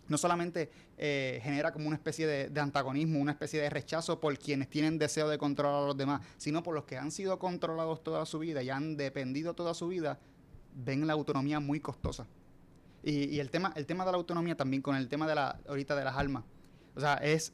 no solamente genera como una especie de antagonismo, una especie de rechazo por quienes tienen deseo de controlar a los demás, sino por los que han sido controlados toda su vida y han dependido toda su vida, ven la autonomía muy costosa. Y el tema de la autonomía también con el tema ahorita de las armas. O sea, es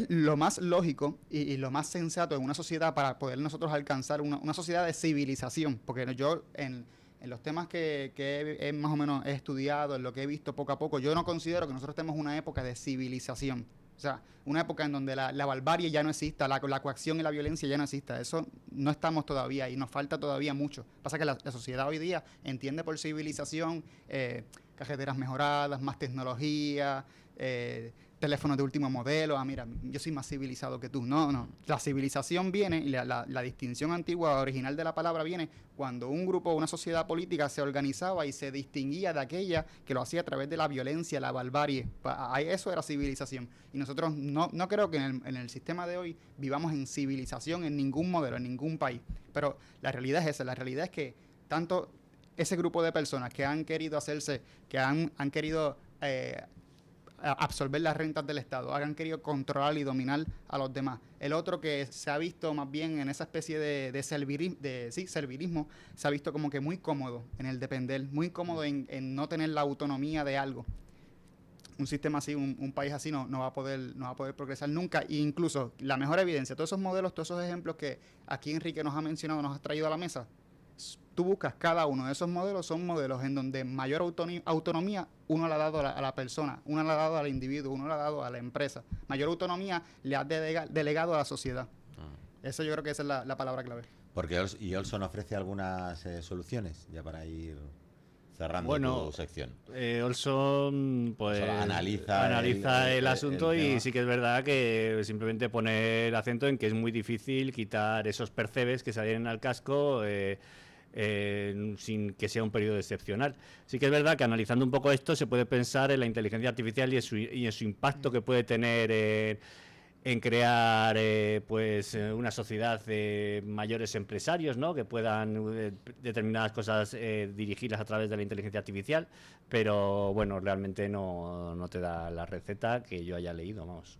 lo más lógico y lo más sensato en una sociedad para poder nosotros alcanzar una sociedad de civilización, porque yo en los temas que más o menos he estudiado, en lo que he visto poco a poco, yo no considero que nosotros tenemos una época de civilización. O sea, una época en donde la barbarie ya no exista, la coacción y la violencia ya no exista. Eso no estamos todavía y nos falta todavía mucho. Pasa que la sociedad hoy día entiende por civilización carreteras mejoradas, más tecnología, teléfonos de último modelo. Mira, yo soy más civilizado que tú. No. La civilización viene, y la distinción antigua, original de la palabra viene cuando un grupo o una sociedad política se organizaba y se distinguía de aquella que lo hacía a través de la violencia, la barbarie. Eso era civilización. Y nosotros no creo que en el sistema de hoy vivamos en civilización en ningún modelo, en ningún país. Pero la realidad es esa. La realidad es que tanto ese grupo de personas que han querido han querido absorber las rentas del Estado, han querido controlar y dominar a los demás. El otro que se ha visto más bien en esa especie de servilismo, se ha visto como que muy cómodo en el depender, muy cómodo en no tener la autonomía de algo. Un sistema así, un país así no va a poder progresar nunca. E incluso la mejor evidencia, todos esos modelos, todos esos ejemplos que aquí Enrique nos ha mencionado, nos ha traído a la mesa, tú buscas cada uno de esos modelos, son modelos en donde mayor autonomía uno le ha dado a la persona, uno le ha dado al individuo, uno le ha dado a la empresa. Mayor autonomía le ha delegado a la sociedad. Eso yo creo que esa es la palabra clave. Porque Olson ofrece algunas soluciones, ya para ir cerrando tu sección. Olson pues analiza el asunto y sí que es verdad que simplemente pone el acento en que es muy difícil quitar esos percebes que se adhieren al casco sin que sea un periodo excepcional. Sí que es verdad que analizando un poco esto se puede pensar en la inteligencia artificial y en su impacto que puede tener en crear una sociedad de mayores empresarios, ¿no? Que puedan determinadas cosas dirigirlas a través de la inteligencia artificial, pero bueno, realmente no te da la receta que yo haya leído, vamos.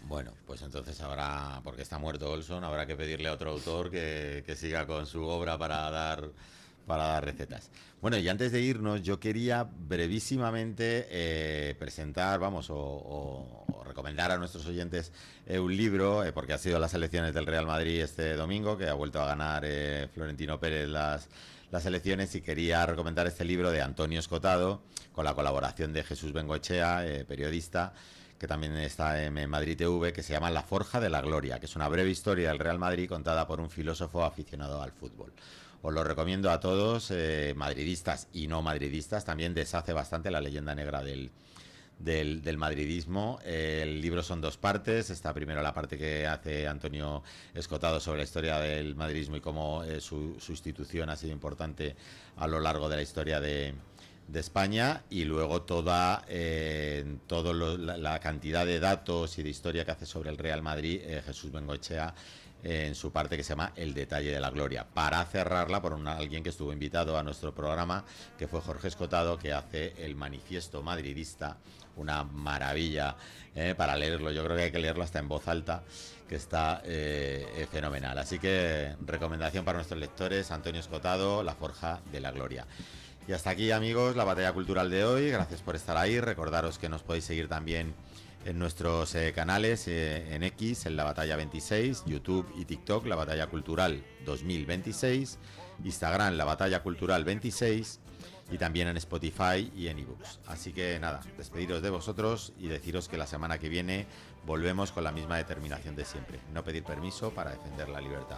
Bueno, pues entonces habrá, porque está muerto Olson, habrá que pedirle a otro autor que siga con su obra para dar recetas. Bueno, y antes de irnos, yo quería brevísimamente presentar, o recomendar a nuestros oyentes un libro, porque ha sido las elecciones del Real Madrid este domingo, que ha vuelto a ganar Florentino Pérez las elecciones, y quería recomendar este libro de Antonio Escotado, con la colaboración de Jesús Bengoechea, periodista, que también está en Madrid TV, que se llama La Forja de la Gloria, que es una breve historia del Real Madrid contada por un filósofo aficionado al fútbol. Os lo recomiendo a todos, madridistas y no madridistas. También deshace bastante la leyenda negra del madridismo. El libro son dos partes. Está primero la parte que hace Antonio Escotado sobre la historia del madridismo y cómo su institución ha sido importante a lo largo de la historia de España, y luego toda la cantidad de datos y de historia que hace sobre el Real Madrid Jesús Bengoechea en su parte que se llama El detalle de la gloria, para cerrarla por alguien que estuvo invitado a nuestro programa, que fue Jorge Escotado, que hace el Manifiesto Madridista, una maravilla para leerlo. Yo creo que hay que leerlo hasta en voz alta, que está fenomenal. Así que recomendación para nuestros lectores: Antonio Escotado, La Forja de la Gloria. Y hasta aquí, amigos, la batalla cultural de hoy. Gracias por estar ahí. Recordaros que nos podéis seguir también En nuestros canales, en X, en La Batalla 26, YouTube y TikTok, La Batalla Cultural 2026, Instagram, La Batalla Cultural 26 y también en Spotify y en ebooks. Así que nada, despediros de vosotros y deciros que la semana que viene volvemos con la misma determinación de siempre, no pedir permiso para defender la libertad.